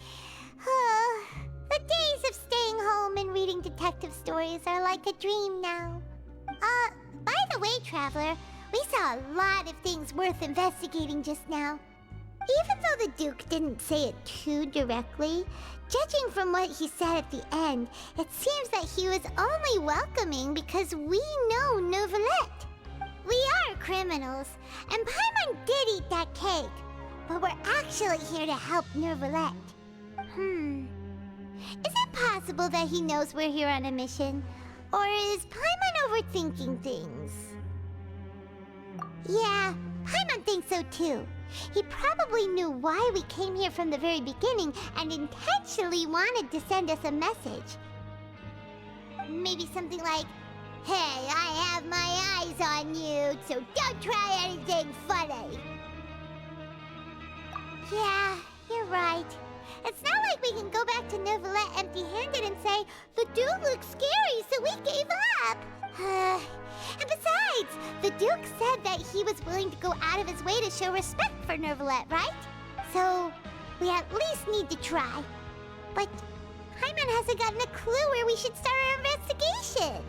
The days of staying home and reading detective stories are like a dream now. By the way, Traveler, we saw a lot of things worth investigating just now. Even though the Duke didn't say it too directly, judging from what he said at the end, it seems that he was only welcoming because we know Neuvillette. We are criminals, and Paimon did eat that cake, but we're actually here to help Neuvillette. Is it possible that he knows we're here on a mission? Or is Paimon overthinking things? Yeah, Paimon thinks so too. He probably knew why we came here from the very beginning and intentionally wanted to send us a message. Maybe something like, "Hey, I have my eyes on you, so don't try anything funny." Yeah, you're right. It's not like we can go back to Neuvillette empty-handed and say, "The dude looks scary, so we gave up." And besides, the Duke said that he was willing to go out of his way to show respect for Neuvillette, right? So, we at least need to try. But Paimon hasn't gotten a clue where we should start our investigation.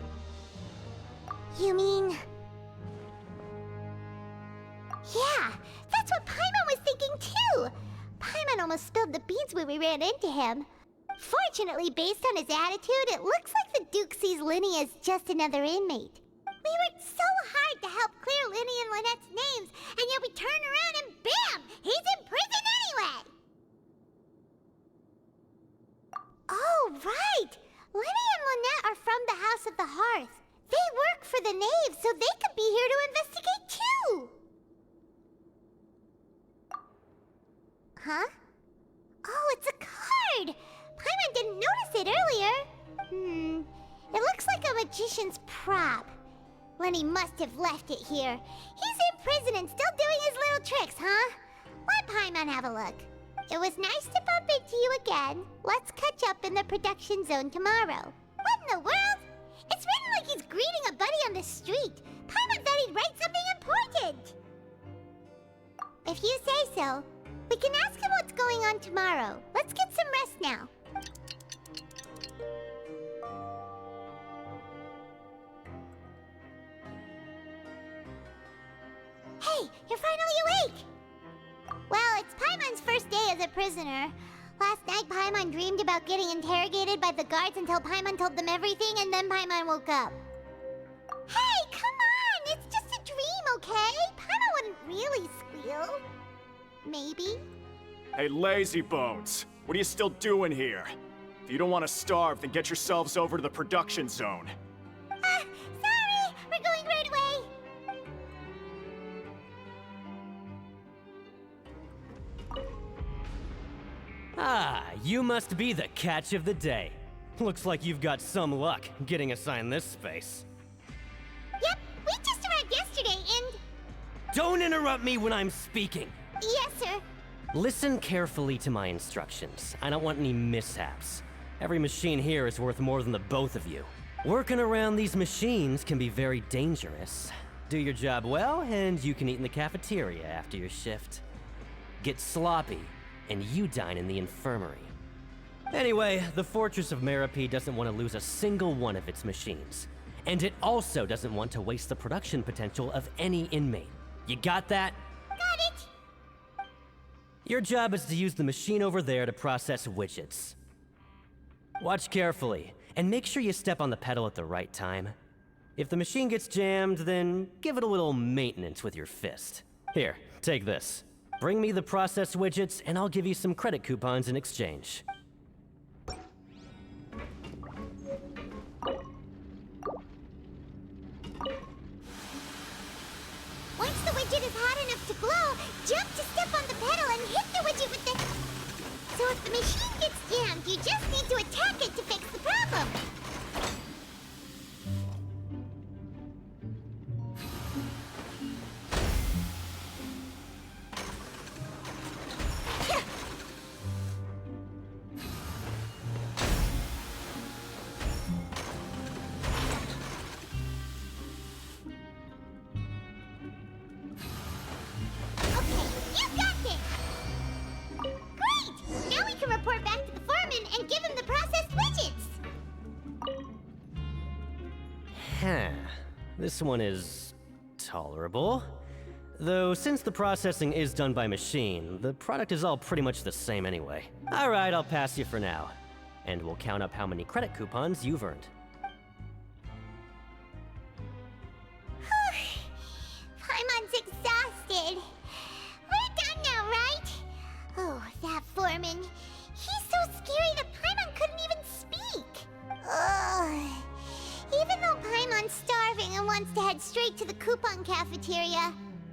You mean... Yeah, that's what Paimon was thinking too! Paimon almost spilled the beans when we ran into him. Fortunately, based on his attitude, it looks like the Duke sees Lyney as just another inmate. We worked so hard to help clear Lyney and Lynette's names, and yet we turn around and bam! He's in prison anyway! Oh, right! Lyney and Lynette are from the House of the Hearth. They work for the Knave, so they could be here to investigate too! Huh? Oh, it's a card! Paimon didn't notice it earlier. It looks like a magician's prop. Lyney must have left it here. He's in prison and still doing his little tricks, huh? Let Paimon have a look. It was nice to bump into you again. Let's catch up in the production zone tomorrow. What in the world? It's written like he's greeting a buddy on the street. Paimon thought he'd write something important. If you say so, we can ask him what's going on tomorrow. Let's get some rest now. Hey, you're finally awake! Well, it's Paimon's first day as a prisoner. Last night, Paimon dreamed about getting interrogated by the guards until Paimon told them everything, and then Paimon woke up. Hey, come on! It's just a dream, okay? Paimon wouldn't really squeal. Maybe. Hey, lazy bones. What are you still doing here? If you don't want to starve, then get yourselves over to the production zone. Sorry! We're going right away! Ah, you must be the catch of the day. Looks like you've got some luck getting assigned this space. Yep, we just arrived yesterday and... Don't interrupt me when I'm speaking! Yes, sir. Listen carefully to my instructions. I don't want any mishaps. Every machine here is worth more than the both of you. Working around these machines can be very dangerous. Do your job well, and you can eat in the cafeteria after your shift. Get sloppy, and you dine in the infirmary. Anyway, the Fortress of Meropide doesn't want to lose a single one of its machines. And it also doesn't want to waste the production potential of any inmate. You got that? Got it! Your job is to use the machine over there to process widgets. Watch carefully, and make sure you step on the pedal at the right time. If the machine gets jammed, then give it a little maintenance with your fist. Here, take this. Bring me the processed widgets, and I'll give you some credit coupons in exchange. Once the widget is hot enough to glow, jump to step on the pedal and hit the widget with the... So if the machine gets jammed, you just need to attack it to fix the problem. This one is tolerable. Though since the processing is done by machine, the product is all pretty much the same anyway. Alright, I'll pass you for now. And we'll count up how many credit coupons you've earned. Paimon's exhausted. We're done now, right? Oh, that foreman. He's so scary that Paimon couldn't even speak. Ugh. Even though Paimon's starving and wants to head straight to the coupon cafeteria,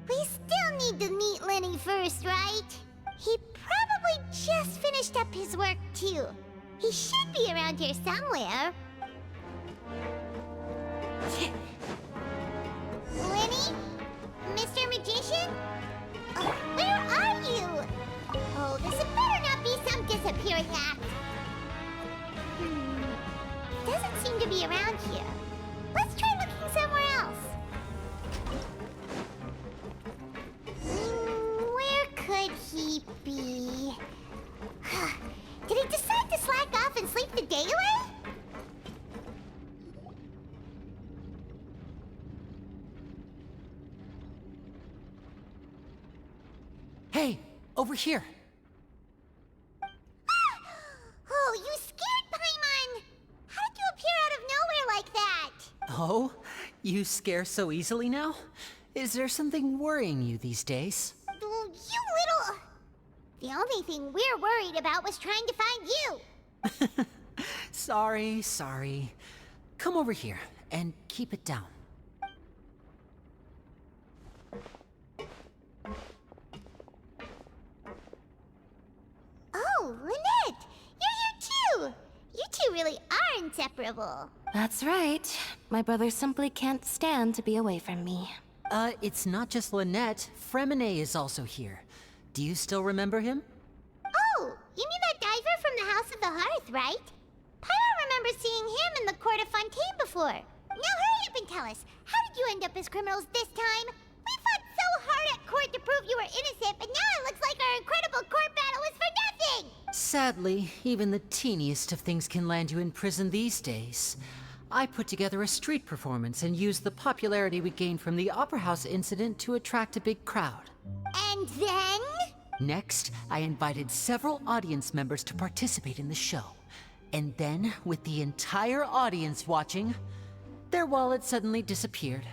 we still need to meet Lenny first, right? He probably just finished up his work, too. He should be around here somewhere. Lenny? Mr. Magician? Where are you? Oh, this better not be some disappearing act. Doesn't seem to be around here. Let's try looking somewhere else. Where could he be? Did he decide to slack off and sleep the day away? Hey, over here. Oh, you scared Paimon! How did you appear out of nowhere like that? Oh, you scare so easily now? Is there something worrying you these days? You little... The only thing we're worried about was trying to find you. Sorry. Come over here and keep it down. Oh, Lynette! You're here too! You two really are inseparable. That's right. My brother simply can't stand to be away from me. It's not just Lynette. Freminet is also here. Do you still remember him? Oh, you mean that diver from the House of the Hearth, right? Pyro remembers seeing him in the Court of Fontaine before. Now hurry up and tell us, how did you end up as criminals this time? We fought so hard at court to prove you were innocent, but now it looks like our incredible court battle was for nothing! Sadly, even the teeniest of things can land you in prison these days. I put together a street performance and used the popularity we gained from the Opera House incident to attract a big crowd. And then? Next, I invited several audience members to participate in the show. And then, with the entire audience watching, their wallet suddenly disappeared.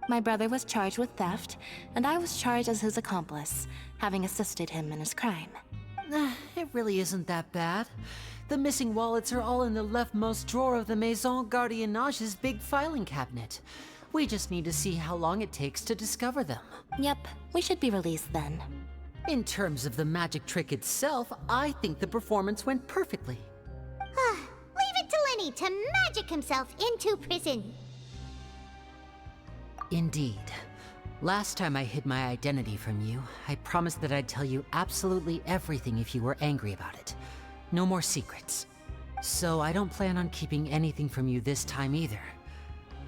My brother was charged with theft, and I was charged as his accomplice, having assisted him in his crime. It really isn't that bad. The missing wallets are all in the leftmost drawer of the Maison Gardiennage's big filing cabinet. We just need to see how long it takes to discover them. Yep, we should be released then. In terms of the magic trick itself, I think the performance went perfectly. Leave it to Lenny to magic himself into prison. Indeed. Last time I hid my identity from you, I promised that I'd tell you absolutely everything if you were angry about it. No more secrets. So I don't plan on keeping anything from you this time either.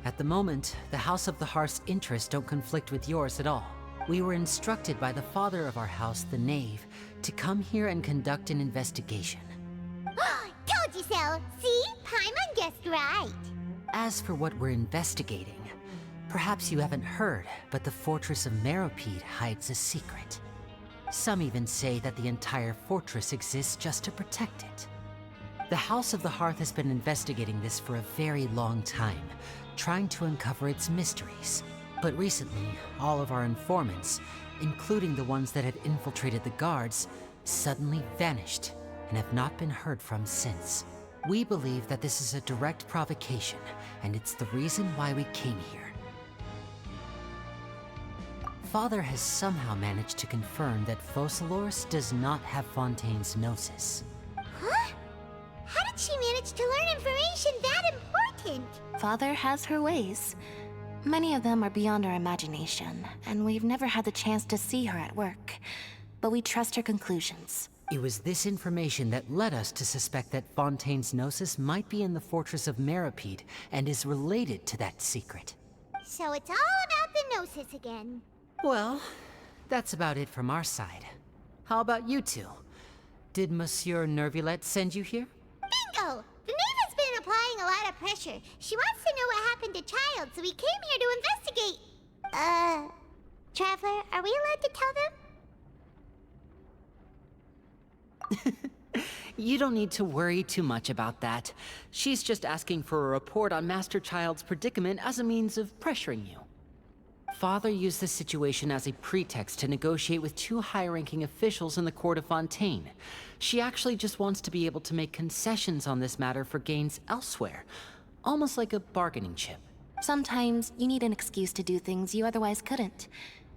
At the moment, the House of the Hearth's interests don't conflict with yours at all. We were instructed by the father of our house, the Knave, to come here and conduct an investigation. Told you so! See? Paimon guessed right. As for what we're investigating, perhaps you haven't heard, but the Fortress of Meropide hides a secret. Some even say that the entire fortress exists just to protect it. The House of the Hearth has been investigating this for a very long time, trying to uncover its mysteries. But recently, all of our informants, including the ones that had infiltrated the guards, suddenly vanished and have not been heard from since. We believe that this is a direct provocation, and it's the reason why we came here. Father has somehow managed to confirm that Focalors does not have Fontaine's Gnosis. Huh? How did she manage to learn information that important? Father has her ways. Many of them are beyond our imagination, and we've never had the chance to see her at work. But we trust her conclusions. It was this information that led us to suspect that Fontaine's Gnosis might be in the Fortress of Meropide and is related to that secret. So it's all about the Gnosis again. Well, that's about it from our side. How about you two? Did Monsieur Neuvillette send you here? Bingo! The Knave has been applying a lot of pressure. She wants to know what happened to Child, so we came here to investigate. Traveler, are we allowed to tell them? You don't need to worry too much about that. She's just asking for a report on Master Child's predicament as a means of pressuring you. Father used this situation as a pretext to negotiate with two high-ranking officials in the court of Fontaine. She actually just wants to be able to make concessions on this matter for gains elsewhere, almost like a bargaining chip. Sometimes you need an excuse to do things you otherwise couldn't.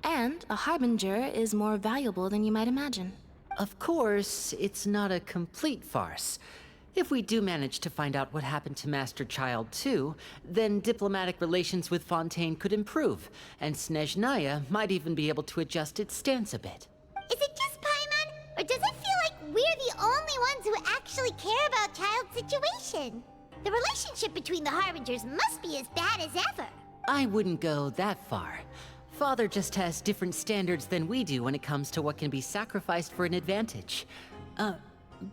And a harbinger is more valuable than you might imagine. Of course, it's not a complete farce. If we do manage to find out what happened to Master Child too, then diplomatic relations with Fontaine could improve, and Snezhnaya might even be able to adjust its stance a bit. Is it just Paimon, or does it feel like we're the only ones who actually care about Child's situation? The relationship between the Harbingers must be as bad as ever. I wouldn't go that far. Father just has different standards than we do when it comes to what can be sacrificed for an advantage.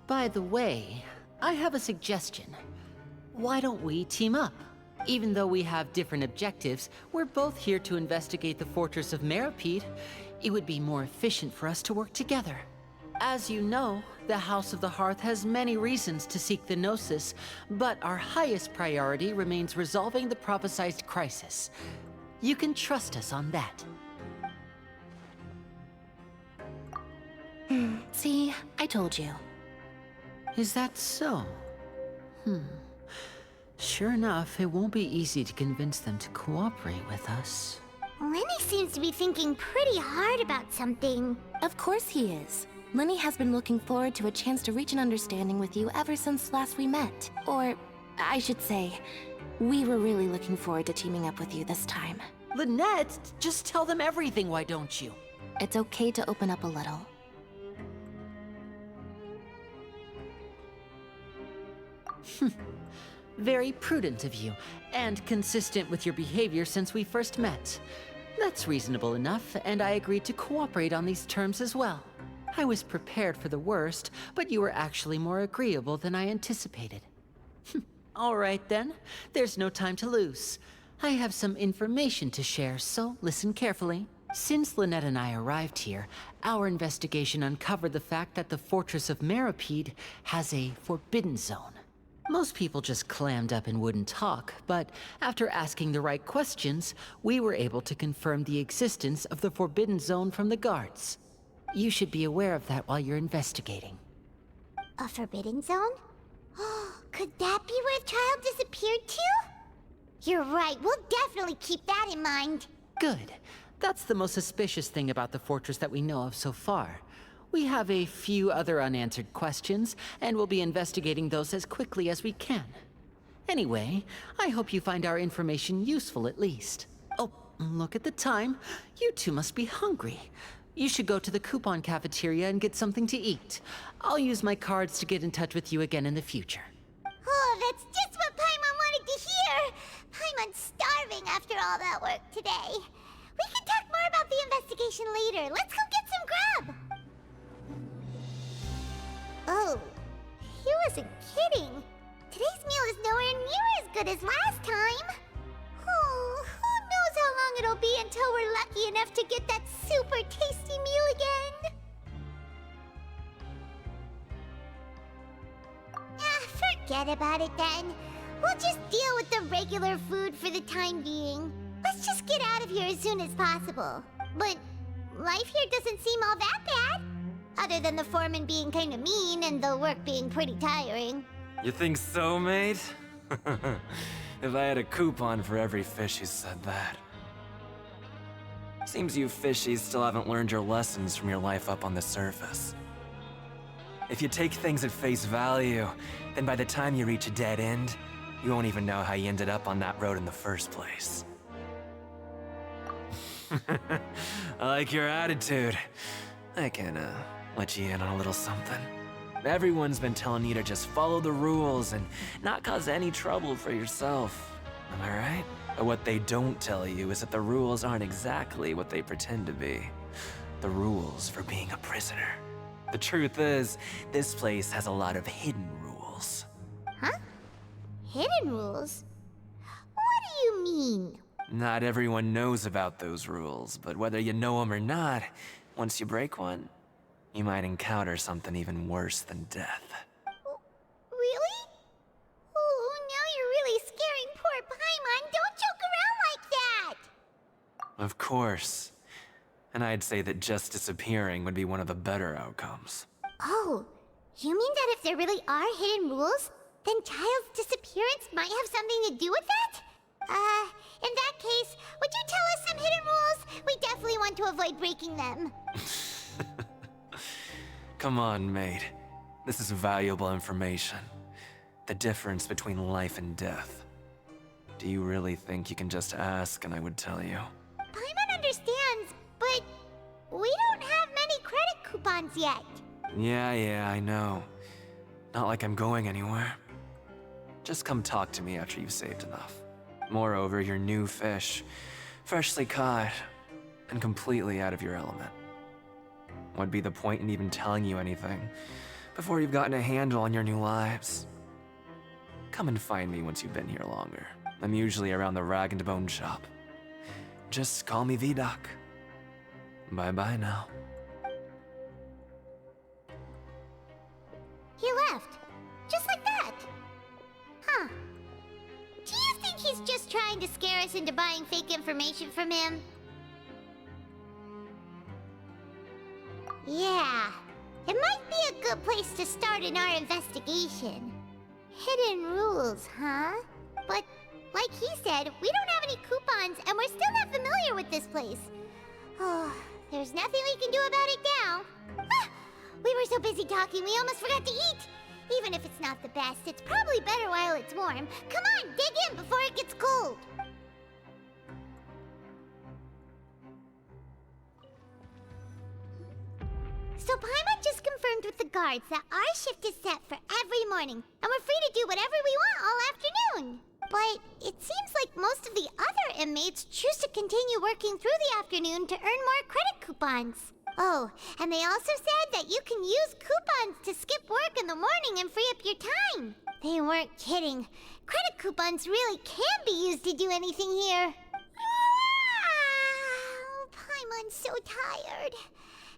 By the way, I have a suggestion. Why don't we team up? Even though we have different objectives, we're both here to investigate the Fortress of Meropide. It would be more efficient for us to work together. As you know, the House of the Hearth has many reasons to seek the Gnosis, but our highest priority remains resolving the prophesized crisis. You can trust us on that. See, I told you. Is that so? Sure enough, it won't be easy to convince them to cooperate with us. Lenny seems to be thinking pretty hard about something. Of course he is. Lenny has been looking forward to a chance to reach an understanding with you ever since last we met. Or, I should say, we were really looking forward to teaming up with you this time. Lynette, just tell them everything, why don't you? It's okay to open up a little. Very prudent of you, and consistent with your behavior since we first met. That's reasonable enough, and I agreed to cooperate on these terms as well. I was prepared for the worst, but you were actually more agreeable than I anticipated. All right then, there's no time to lose. I have some information to share, so listen carefully. Since Lynette and I arrived here, our investigation uncovered the fact that the Fortress of Meropide has a forbidden zone. Most people just clammed up and wouldn't talk, but after asking the right questions, we were able to confirm the existence of the forbidden zone from the guards. You should be aware of that while you're investigating. A forbidden zone? Could that be where Child disappeared to? You're right, we'll definitely keep that in mind. Good. That's the most suspicious thing about the fortress that we know of so far. We have a few other unanswered questions, and we'll be investigating those as quickly as we can. Anyway, I hope you find our information useful at least. Oh, Look at the time. You two must be hungry. You should go to the coupon cafeteria and get something to eat. I'll use my cards to get in touch with you again in the future. Oh, that's just what Paimon wanted to hear! Paimon's starving after all that work today. We can talk more about the investigation later. Let's go get some grub! Oh, he wasn't kidding. Today's meal is nowhere near as good as last time. Oh, who knows how long it'll be until we're lucky enough to get that super tasty meal again. Forget about it then. We'll just deal with the regular food for the time being. Let's just get out of here as soon as possible. But life here doesn't seem all that bad. Other than the foreman being kind of mean and the work being pretty tiring. You think so, mate? If I had a coupon for every fish who said that. Seems you fishies still haven't learned your lessons from your life up on the surface. If you take things at face value, then by the time you reach a dead end, you won't even know how you ended up on that road in the first place. I like your attitude. I can, let you in on a little something. Everyone's been telling you to just follow the rules and not cause any trouble for yourself. Am I right? But what they don't tell you is that the rules aren't exactly what they pretend to be. The rules for being a prisoner. The truth is, this place has a lot of hidden rules. Huh? Hidden rules? What do you mean? Not everyone knows about those rules, but whether you know them or not, once you break one, you might encounter something even worse than death. Really? Oh, now you're really scaring poor Paimon. Don't joke around like that! Of course. And I'd say that just disappearing would be one of the better outcomes. Oh, you mean that if there really are hidden rules, then Child's disappearance might have something to do with that? In that case, would you tell us some hidden rules? We definitely want to avoid breaking them. Come on, mate. This is valuable information. The difference between life and death. Do you really think you can just ask and I would tell you? Paimon understands, but we don't have many credit coupons yet. Yeah, I know. Not like I'm going anywhere. Just come talk to me after you've saved enough. Moreover, you're new fish, freshly caught, and completely out of your element. What'd be the point in even telling you anything before you've gotten a handle on your new lives? Come and find me once you've been here longer. I'm usually around the Rag and Bone shop. Just call me Vidoc. Bye-bye now. He left. Just like that. Huh. Do you think he's just trying to scare us into buying fake information from him? Yeah. It might be a good place to start in our investigation. Hidden rules, huh? But, like he said, we don't have any coupons and we're still not familiar with this place. Oh, there's nothing we can do about it now. Ah, we were so busy talking we almost forgot to eat. Even if it's not the best, it's probably better while it's warm. Come on, dig in before it gets cold. So Paimon just confirmed with the guards that our shift is set for every morning, and we're free to do whatever we want all afternoon. But it seems like most of the other inmates choose to continue working through the afternoon to earn more credit coupons. Oh, and they also said that you can use coupons to skip work in the morning and free up your time. They weren't kidding. Credit coupons really can be used to do anything here. Ah, Paimon's so tired.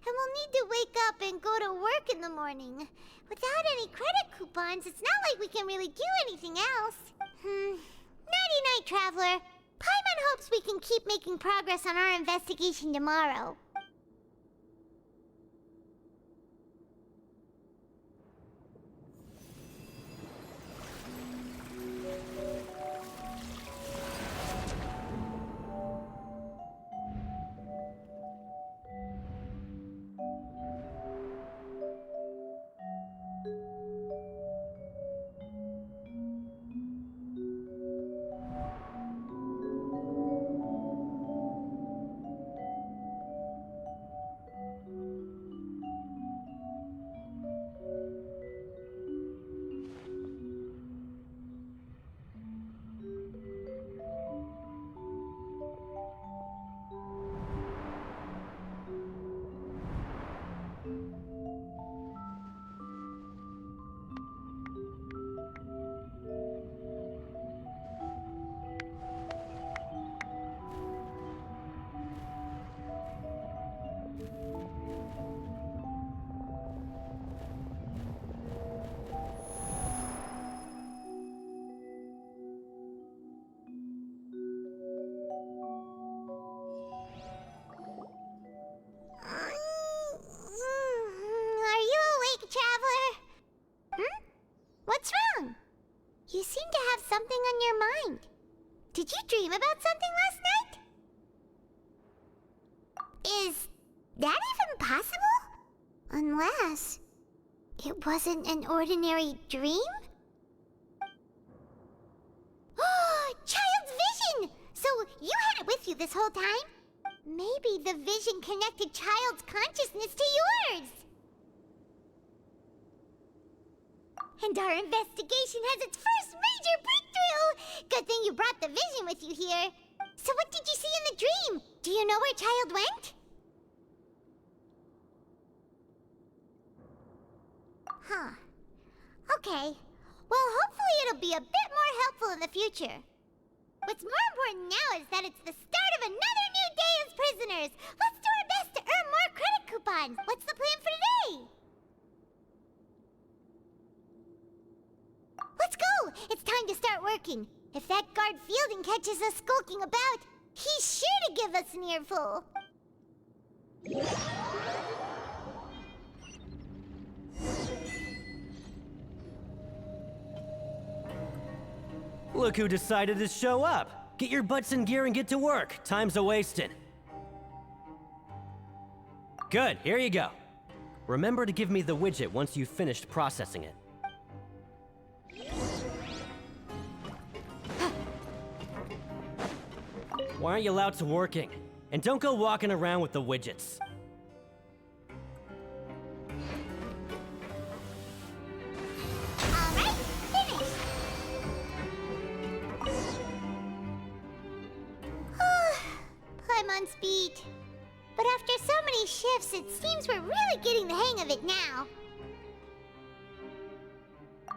And we'll need to wake up and go to work in the morning. Without any credit coupons, it's not like we can really do anything else. Nighty-night, Traveler. Paimon hopes we can keep making progress on our investigation tomorrow. seem to have something on your mind. Did you dream about something last night? Is that even possible? Unless it wasn't an ordinary dream? Oh, Child's vision! So you had it with you this whole time? Maybe the vision connected Child's consciousness to yours. And our investigation has its first major breakthrough! Good thing you brought the vision with you here. So what did you see in the dream? Do you know where Child went? Huh. Okay. Well, hopefully it'll be a bit more helpful in the future. What's more important now is that it's the start of another new day as prisoners. Let's do our best to earn more credit coupons. What's the plan for today? Let's go! It's time to start working. If that guard Fielding catches us skulking about, he's sure to give us an earful. Look who decided to show up. Get your butts in gear and get to work. Time's a-wasting. Good, here you go. Remember to give me the widget once you've finished processing it. Why aren't you allowed to working? And don't go walking around with the widgets. Alright, finished! Paimon's beat. But after so many shifts, it seems we're really getting the hang of it now.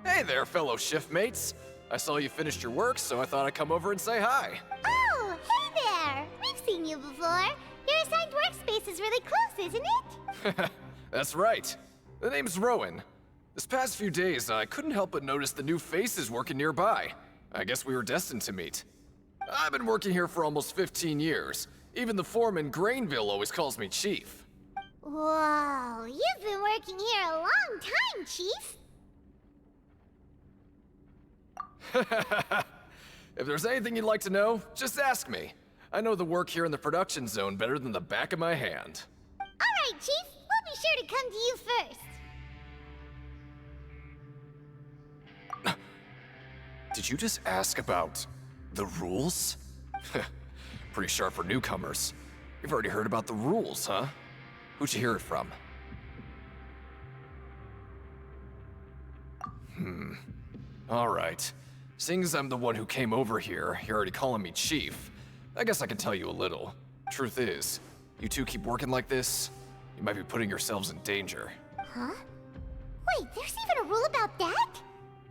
Hey there, fellow shiftmates. I saw you finished your work, so I thought I'd come over and say hi. Oh, hey there! We've seen you before. Your assigned workspace is really close, isn't it? That's right. The name's Rowan. This past few days, I couldn't help but notice the new faces working nearby. I guess we were destined to meet. I've been working here for almost 15 years. Even the foreman, Grainville, always calls me Chief. Whoa, you've been working here a long time, Chief. If there's anything you'd like to know, just ask me. I know the work here in the production zone better than the back of my hand. Alright, Chief. We'll be sure to come to you first. Did you just ask about the rules? Pretty sharp for newcomers. You've already heard about the rules, huh? Who'd you hear it from? Alright. Seeing as I'm the one who came over here, you're already calling me Chief. I guess I can tell you a little. Truth is, you two keep working like this, you might be putting yourselves in danger. Huh? Wait, there's even a rule about that?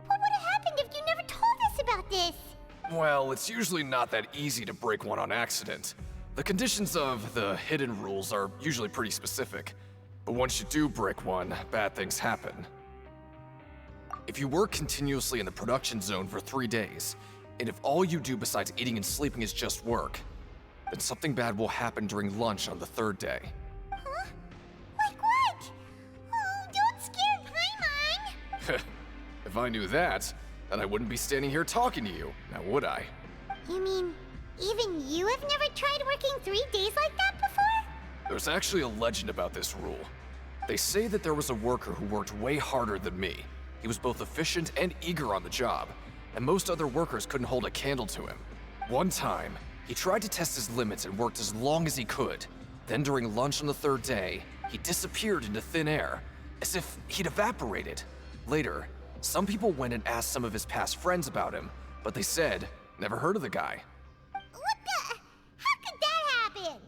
What would have happened if you never told us about this? Well, it's usually not that easy to break one on accident. The conditions of the hidden rules are usually pretty specific. But once you do break one, bad things happen. If you work continuously in the production zone for 3 days, and if all you do besides eating and sleeping is just work, then something bad will happen during lunch on the 3rd day. Huh? Like what? Oh, don't scare Paimon! If I knew that, then I wouldn't be standing here talking to you, now would I? You mean, even you have never tried working 3 days like that before? There's actually a legend about this rule. They say that there was a worker who worked way harder than me. He was both efficient and eager on the job, and most other workers couldn't hold a candle to him. One time, he tried to test his limits and worked as long as he could. Then during lunch on the 3rd day, he disappeared into thin air, as if he'd evaporated. Later, some people went and asked some of his past friends about him, but they said, never heard of the guy. What the? How could that happen?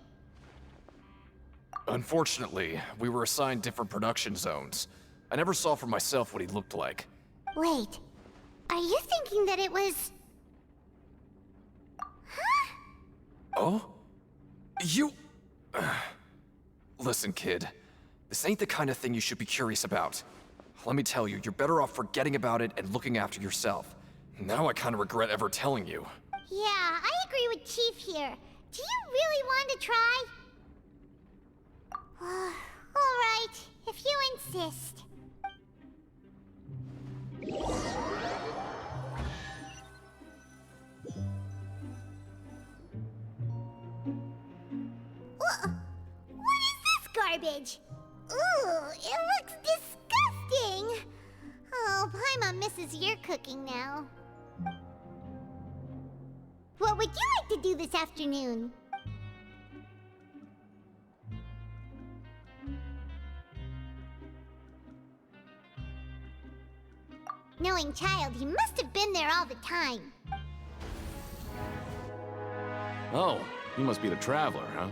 Unfortunately, we were assigned different production zones. I never saw for myself what he looked like. Wait, are you thinking that it was... Huh? Oh? You... Listen, kid. This ain't the kind of thing you should be curious about. Let me tell you, you're better off forgetting about it and looking after yourself. Now I kind of regret ever telling you. Yeah, I agree with Chief here. Do you really want to try? Alright, if you insist. garbage. Ooh, it looks disgusting. Oh, Paimon misses your cooking now. What would you like to do this afternoon? Knowing Child, he must have been there all the time. Oh, you must be the Traveler, huh?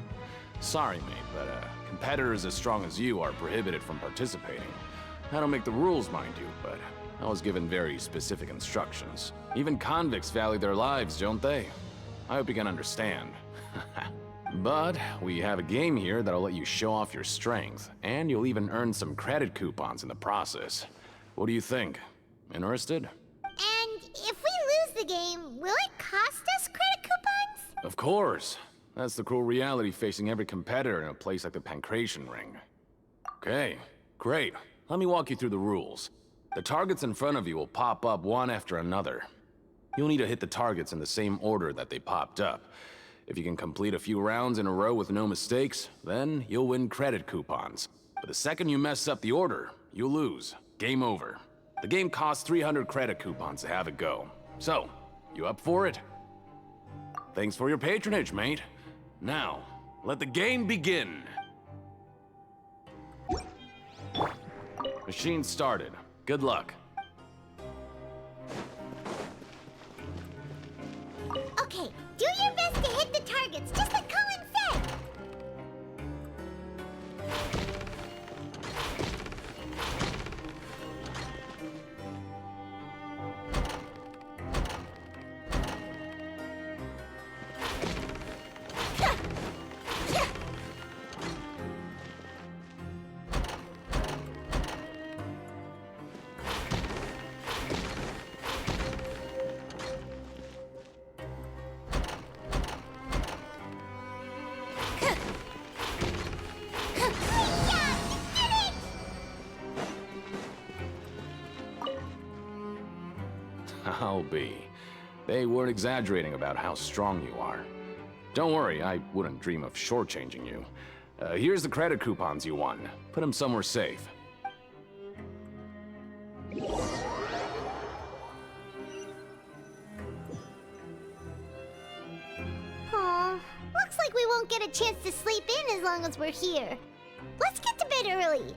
Sorry, mate, but competitors as strong as you are prohibited from participating. I don't make the rules, mind you, but I was given very specific instructions. Even convicts value their lives, don't they? I hope you can understand. But we have a game here that'll let you show off your strength, and you'll even earn some credit coupons in the process. What do you think? Interested? And if we lose the game, will it cost us credit coupons? Of course. That's the cruel reality facing every competitor in a place like the Pancration Ring. Okay, great. Let me walk you through the rules. The targets in front of you will pop up one after another. You'll need to hit the targets in the same order that they popped up. If you can complete a few rounds in a row with no mistakes, then you'll win credit coupons. But the second you mess up the order, you'll lose. Game over. The game costs 300 credit coupons to have it go. So, you up for it? Thanks for your patronage, mate. Now, let the game begin. Machine started. Good luck. Okay, do your best to hit the targets, just like Colin said! I'll be. They weren't exaggerating about how strong you are. Don't worry, I wouldn't dream of shortchanging you. Here's the credit coupons you won. Put them somewhere safe. Aw, looks like we won't get a chance to sleep in as long as we're here. Let's get to bed early.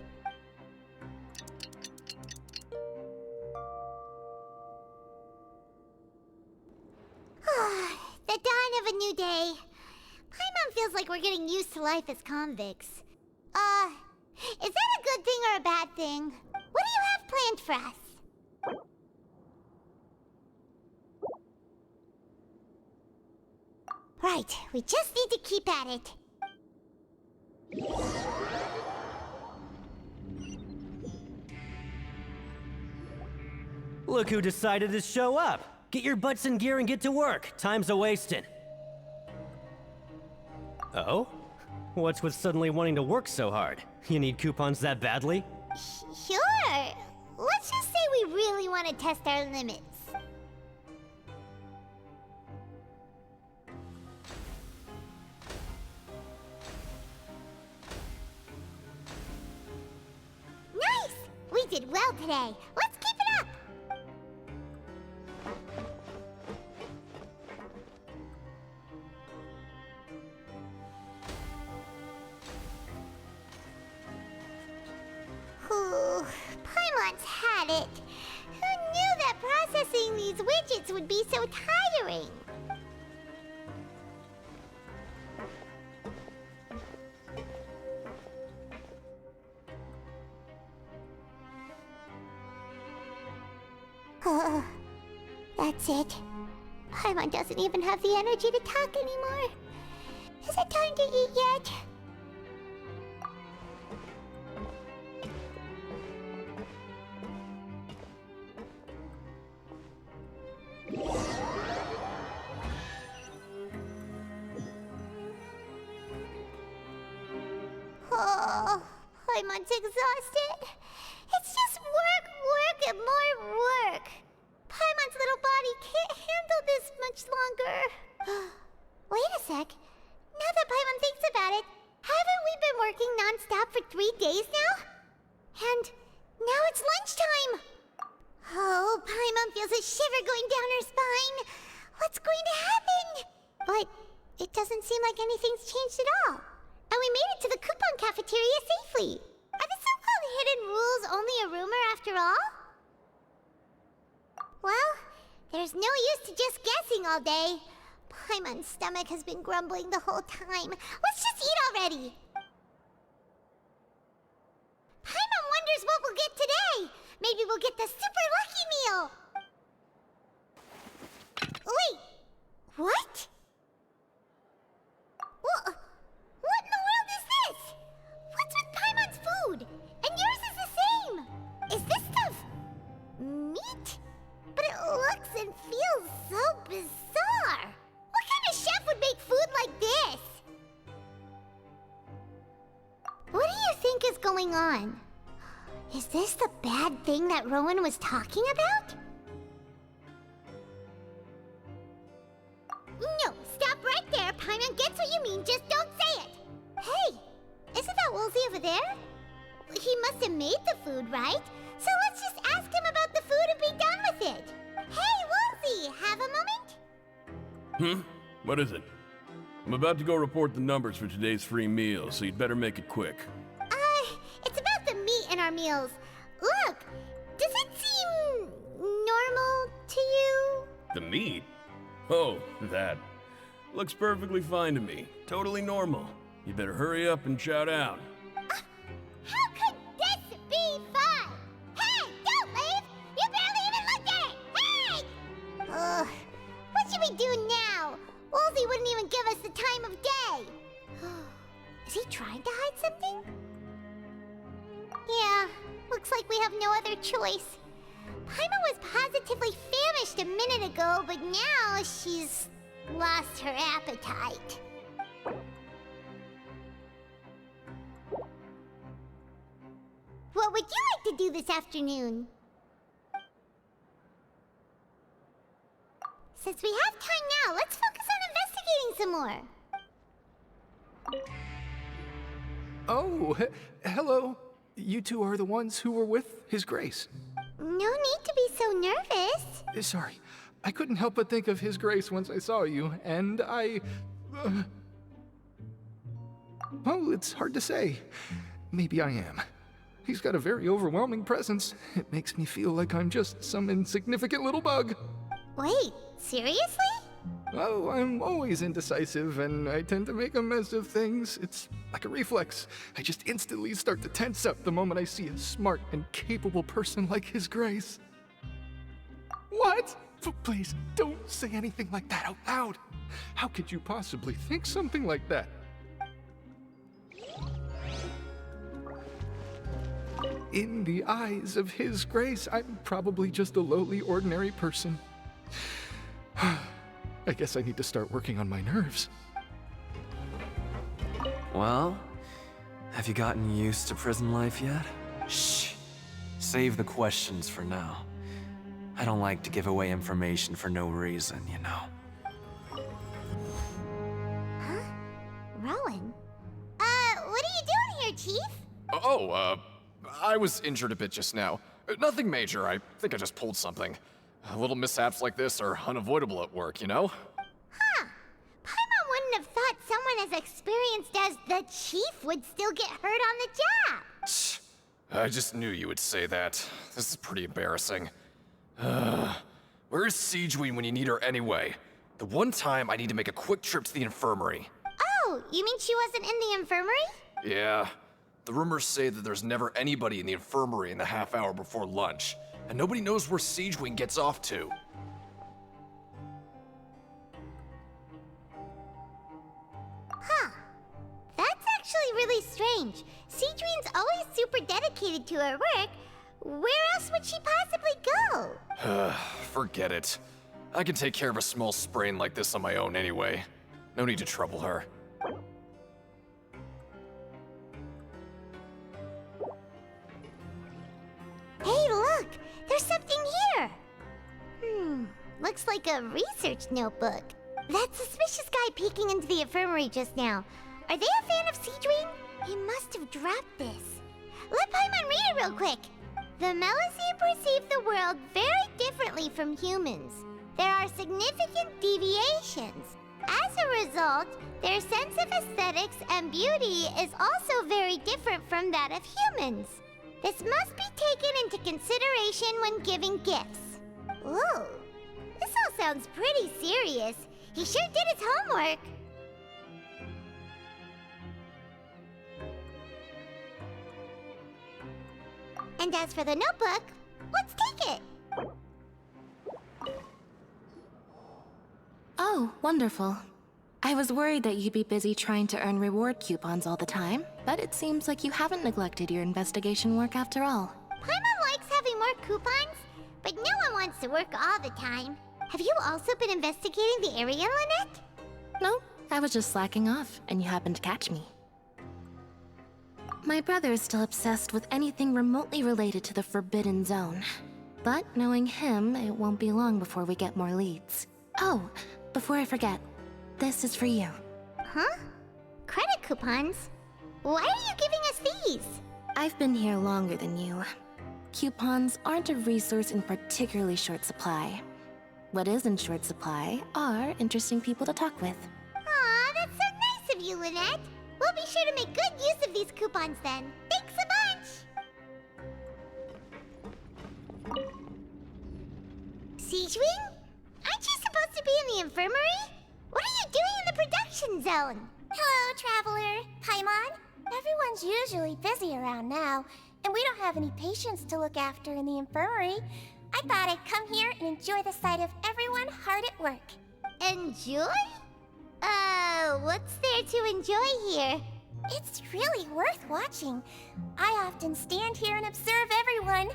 The dawn of a new day. Paimon feels like we're getting used to life as convicts. Is that a good thing or a bad thing? What do you have planned for us? Right, we just need to keep at it. Look who decided to show up! Get your butts in gear and get to work. Time's a-wasting. Oh? What's with suddenly wanting to work so hard? You need coupons that badly? Sure. Let's just say we really want to test our limits. Nice! We did well today. Let's keep it up! Ooh, Paimon's had it. Who knew that processing these widgets would be so tiring? That's it. Paimon doesn't even have the energy to talk anymore. Is it time to eat yet? Oh, Paimon's exhausted. It's just work, work, and more work. Paimon's little body can't handle this much longer. Wait a sec. Now that Paimon thinks about it, haven't we been working non-stop for 3 days now? And now it's lunchtime! Oh, Paimon feels a shiver going down her spine. What's going to happen? But it doesn't seem like anything's changed at all. And we made it to the coupon cafeteria safely. Are the so-called hidden rules only a rumor after all? Well, there's no use to just guessing all day. Paimon's stomach has been grumbling the whole time. Let's just eat already! Paimon wonders what we'll get today! Maybe we'll get the super lucky meal! Wait! What? What in the world is this? What's with Paimon's food? And yours is the same! Is this stuff meat? But it looks and feels so bizarre! What kind of chef would make food like this? What do you think is going on? Is this the bad thing that Rowan was talking about? No, stop right there. Paimon gets what you mean, just don't say it. Hey, isn't that Woolsey over there? He must have made the food, right? So let's just ask him about the food and be done with it. Hey, Woolsey, have a moment? What is it? I'm about to go report the numbers for today's free meal, so you'd better make it quick. It's about the meat in our meals. Look, does it seem normal to you? The meat? Oh, that. Looks perfectly fine to me. Totally normal. You better hurry up and chow down. How could this be fun? Hey, don't leave! You barely even looked at it! Hey! Ugh, what should we do now? Woolsey wouldn't even give us the time of day. Is he trying to hide something? Yeah, looks like we have no other choice. Paimon was positively famished a minute ago, but now she's lost her appetite. What would you like to do this afternoon? Since we have time now, let's focus on investigating some more. Oh, hello. You two are the ones who were with His Grace. No need to be so nervous. Sorry, I couldn't help but think of His Grace once I saw you, and I... Well, it's hard to say. Maybe I am. He's got a very overwhelming presence. It makes me feel like I'm just some insignificant little bug. Wait, seriously? Oh, I'm always indecisive, and I tend to make a mess of things. It's like a reflex. I just instantly start to tense up the moment I see a smart and capable person like His Grace. What? Please, don't say anything like that out loud. How could you possibly think something like that? In the eyes of His Grace, I'm probably just a lowly, ordinary person. I guess I need to start working on my nerves. Well, have you gotten used to prison life yet? Shh. Save the questions for now. I don't like to give away information for no reason, you know. Huh? Rowan? What are you doing here, Chief? I was injured a bit just now. Nothing major, I think I just pulled something. Little mishaps like this are unavoidable at work, you know? Huh. Paimon wouldn't have thought someone as experienced as the Chief would still get hurt on the job. I just knew you would say that. This is pretty embarrassing. Where is Sigewinne when you need her anyway? The one time I need to make a quick trip to the infirmary. Oh, you mean she wasn't in the infirmary? Yeah. The rumors say that there's never anybody in the infirmary in the half hour before lunch, and nobody knows where Sigewinne gets off to. Huh. That's actually really strange. Sigewinne's always super dedicated to her work. Where else would she possibly go? Forget it. I can take care of a small sprain like this on my own anyway. No need to trouble her. Hey, look! There's something here! Looks like a research notebook. That suspicious guy peeking into the infirmary just now. Are they a fan of Sigewinne? He must have dropped this. Let Paimon read it real quick. The Melusine perceive the world very differently from humans. There are significant deviations. As a result, their sense of aesthetics and beauty is also very different from that of humans. This must be taken into consideration when giving gifts. Ooh, this all sounds pretty serious. He sure did his homework. And as for the notebook, let's take it. Oh, wonderful. I was worried that you'd be busy trying to earn reward coupons all the time, but it seems like you haven't neglected your investigation work after all. Paimon likes having more coupons, but no one wants to work all the time. Have you also been investigating the area, Lynette? No, I was just slacking off, and you happened to catch me. My brother is still obsessed with anything remotely related to the Forbidden Zone. But knowing him, it won't be long before we get more leads. Oh, before I forget, this is for you. Huh? Credit coupons? Why are you giving us these? I've been here longer than you. Coupons aren't a resource in particularly short supply. What is in short supply are interesting people to talk with. Aw, that's so nice of you, Lynette. We'll be sure to make good use of these coupons then. Thanks a bunch! Sijwing? Aren't you supposed to be in the infirmary? What are you doing in the production zone? Hello, Traveler. Paimon. Everyone's usually busy around now, and we don't have any patients to look after in the infirmary. I thought I'd come here and enjoy the sight of everyone hard at work. Enjoy? What's there to enjoy here? It's really worth watching. I often stand here and observe everyone.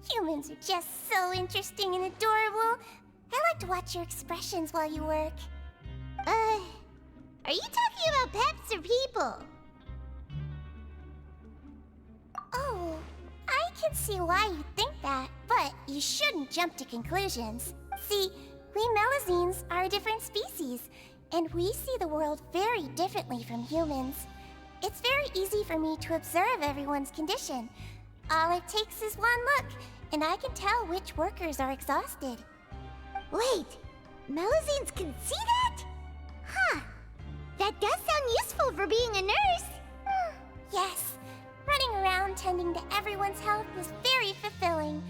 Humans are just so interesting and adorable. I like to watch your expressions while you work. Are you talking about pets or people? Oh, I can see why you think that, but you shouldn't jump to conclusions. See, we Melusines are a different species, and we see the world very differently from humans. It's very easy for me to observe everyone's condition. All it takes is one look, and I can tell which workers are exhausted. Wait, Melusines can see that? Huh. That does sound useful for being a nurse. Yes, running around tending to everyone's health is very fulfilling.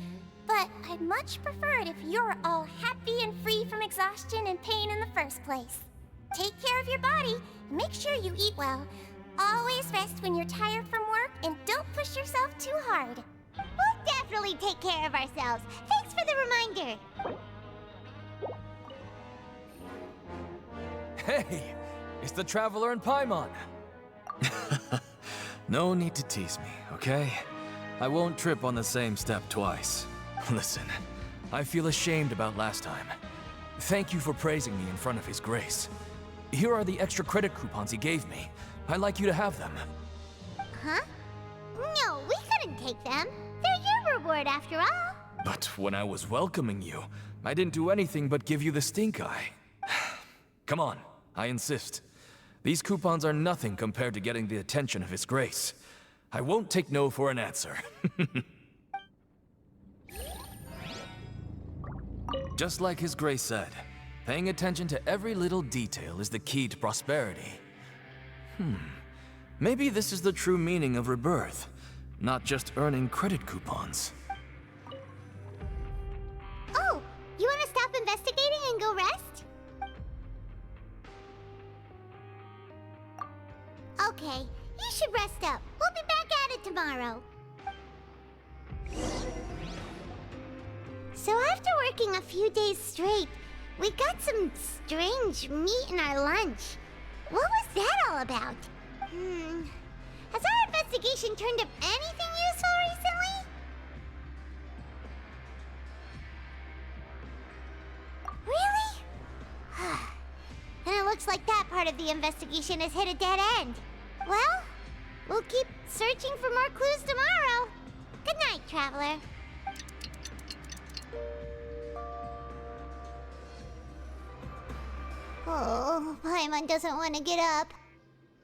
But I'd much prefer it if you're all happy and free from exhaustion and pain in the first place. Take care of your body, and make sure you eat well. Always rest when you're tired from work, and don't push yourself too hard. We'll definitely take care of ourselves. Thanks for the reminder. Hey, it's the Traveler and Paimon. No need to tease me, okay? I won't trip on the same step twice. Listen, I feel ashamed about last time. Thank you for praising me in front of His Grace. Here are the extra credit coupons he gave me. I'd like you to have them. Huh? No, we couldn't take them. They're your reward after all. But when I was welcoming you, I didn't do anything but give you the stink eye. Come on, I insist. These coupons are nothing compared to getting the attention of His Grace. I won't take no for an answer. Just like His Grace said, paying attention to every little detail is the key to prosperity. Maybe this is the true meaning of rebirth, not just earning credit coupons. Oh, you want to stop investigating and go rest? Okay, you should rest up. We'll be back at it tomorrow. So after working a few days straight, we got some strange meat in our lunch. What was that all about? Has our investigation turned up anything useful recently? Really? Then it looks like that part of the investigation has hit a dead end. Well, we'll keep searching for more clues tomorrow. Good night, Traveler. Oh, Paimon doesn't want to get up.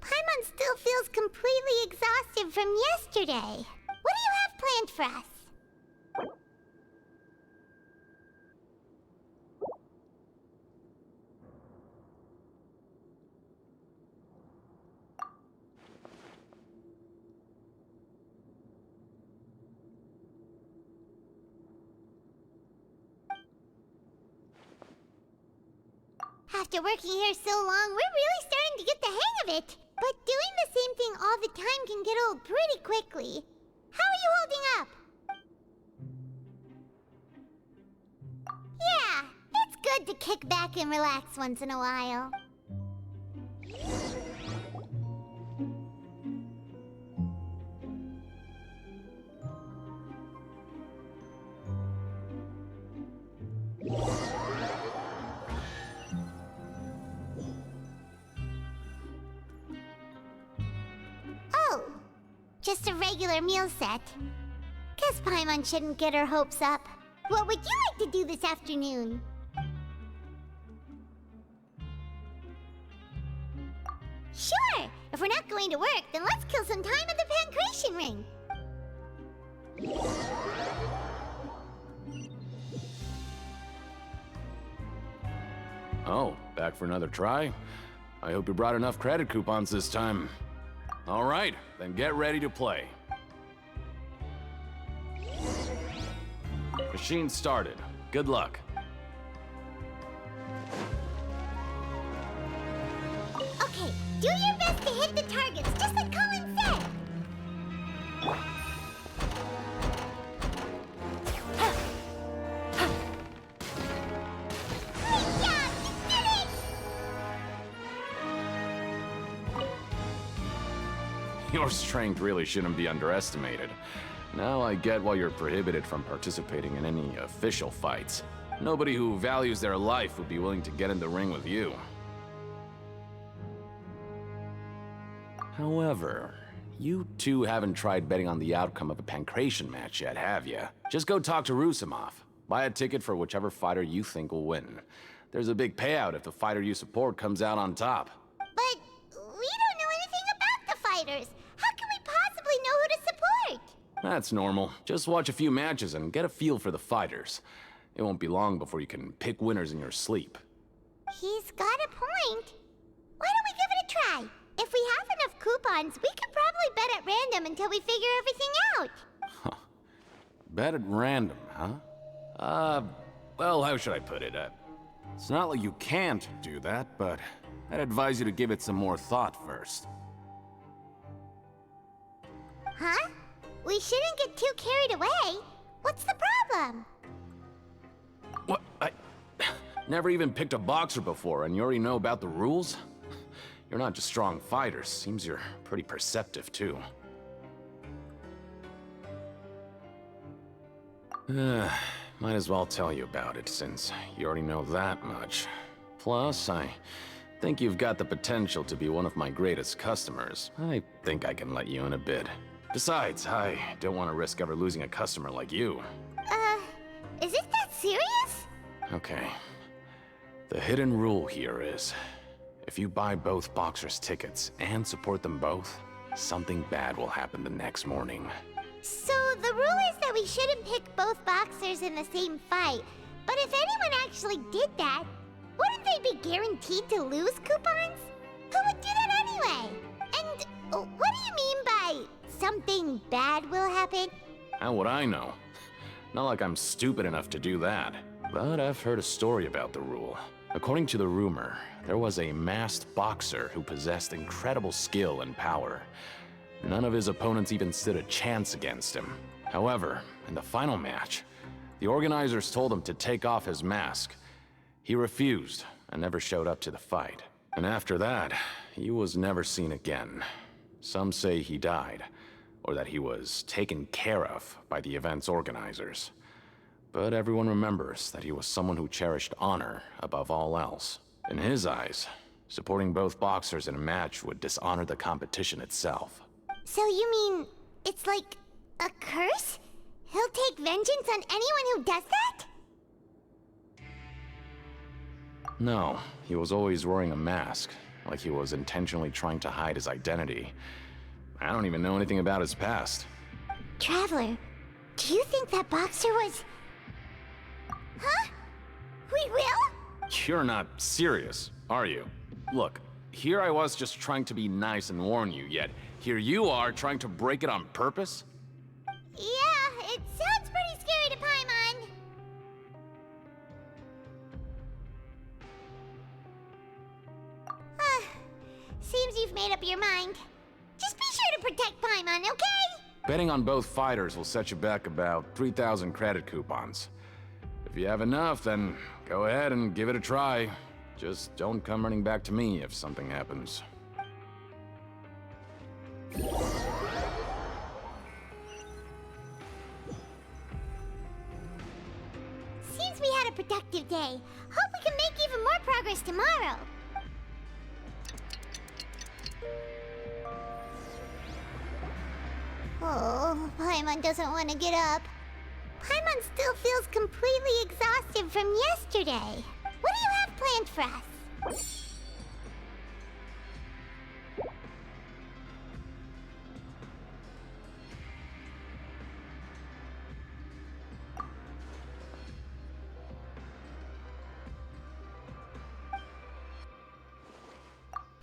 Paimon still feels completely exhausted. detective from yesterday. What do you have planned for us? After working here so long, we're really starting to get the hang of it. But doing the same thing all the time can get old pretty quickly. How are you holding up? Yeah, it's good to kick back and relax once in a while. Just a regular meal set. Guess Paimon shouldn't get her hopes up. What would you like to do this afternoon? Sure! If we're not going to work, then let's kill some time at the Pancration Ring. Oh, back for another try? I hope you brought enough credit coupons this time. All right, then get ready to play. Machine started. Good luck. Okay, do your best to hit the targets, just like Colin said. Your strength really shouldn't be underestimated. Now I get why you're prohibited from participating in any official fights. Nobody who values their life would be willing to get in the ring with you. However, you two haven't tried betting on the outcome of a Pancration match yet, have you? Just go talk to Rusimov. Buy a ticket for whichever fighter you think will win. There's a big payout if the fighter you support comes out on top. But we don't know anything about the fighters. How can we possibly know who to support? That's normal. Just watch a few matches and get a feel for the fighters. It won't be long before you can pick winners in your sleep. He's got a point. Why don't we give it a try? If we have enough coupons, we could probably bet at random until we figure everything out. Bet at random, huh? Well, how should I put it? It's not like you can't do that, but I'd advise you to give it some more thought first. Huh? We shouldn't get too carried away. What's the problem? What? I never even picked a boxer before, and you already know about the rules? You're not just strong fighters. Seems you're pretty perceptive, too. Might as well tell you about it, since you already know that much. Plus, I think you've got the potential to be one of my greatest customers. I think I can let you in a bit. Besides, I don't want to risk ever losing a customer like you. Is it that serious? Okay. The hidden rule here is, if you buy both boxers' tickets and support them both, something bad will happen the next morning. So the rule is that we shouldn't pick both boxers in the same fight. But if anyone actually did that, wouldn't they be guaranteed to lose coupons? Who would do that anyway? And what do you mean by something bad will happen? How would I know? Not like I'm stupid enough to do that. But I've heard a story about the rule. According to the rumor, there was a masked boxer who possessed incredible skill and power. None of his opponents even stood a chance against him. However, in the final match, the organizers told him to take off his mask. He refused and never showed up to the fight. And after that, he was never seen again. Some say he died, or that he was taken care of by the event's organizers. But everyone remembers that he was someone who cherished honor above all else. In his eyes, supporting both boxers in a match would dishonor the competition itself. So you mean it's like a curse? He'll take vengeance on anyone who does that? No, he was always wearing a mask, like he was intentionally trying to hide his identity. I don't even know anything about his past. Traveler, do you think that boxer was... Huh? We will? You're not serious, are you? Look, here I was just trying to be nice and warn you, yet here you are trying to break it on purpose? Yeah, it sounds pretty scary to Paimon. Seems you've made up your mind. Just be sure to protect Paimon, okay? Betting on both fighters will set you back about 3,000 credit coupons. If you have enough, then go ahead and give it a try. Just don't come running back to me if something happens. Seems we had a productive day. Hope we can make even more progress tomorrow. Oh, Paimon doesn't want to get up. Paimon still feels completely exhausted from yesterday. What do you have planned for us?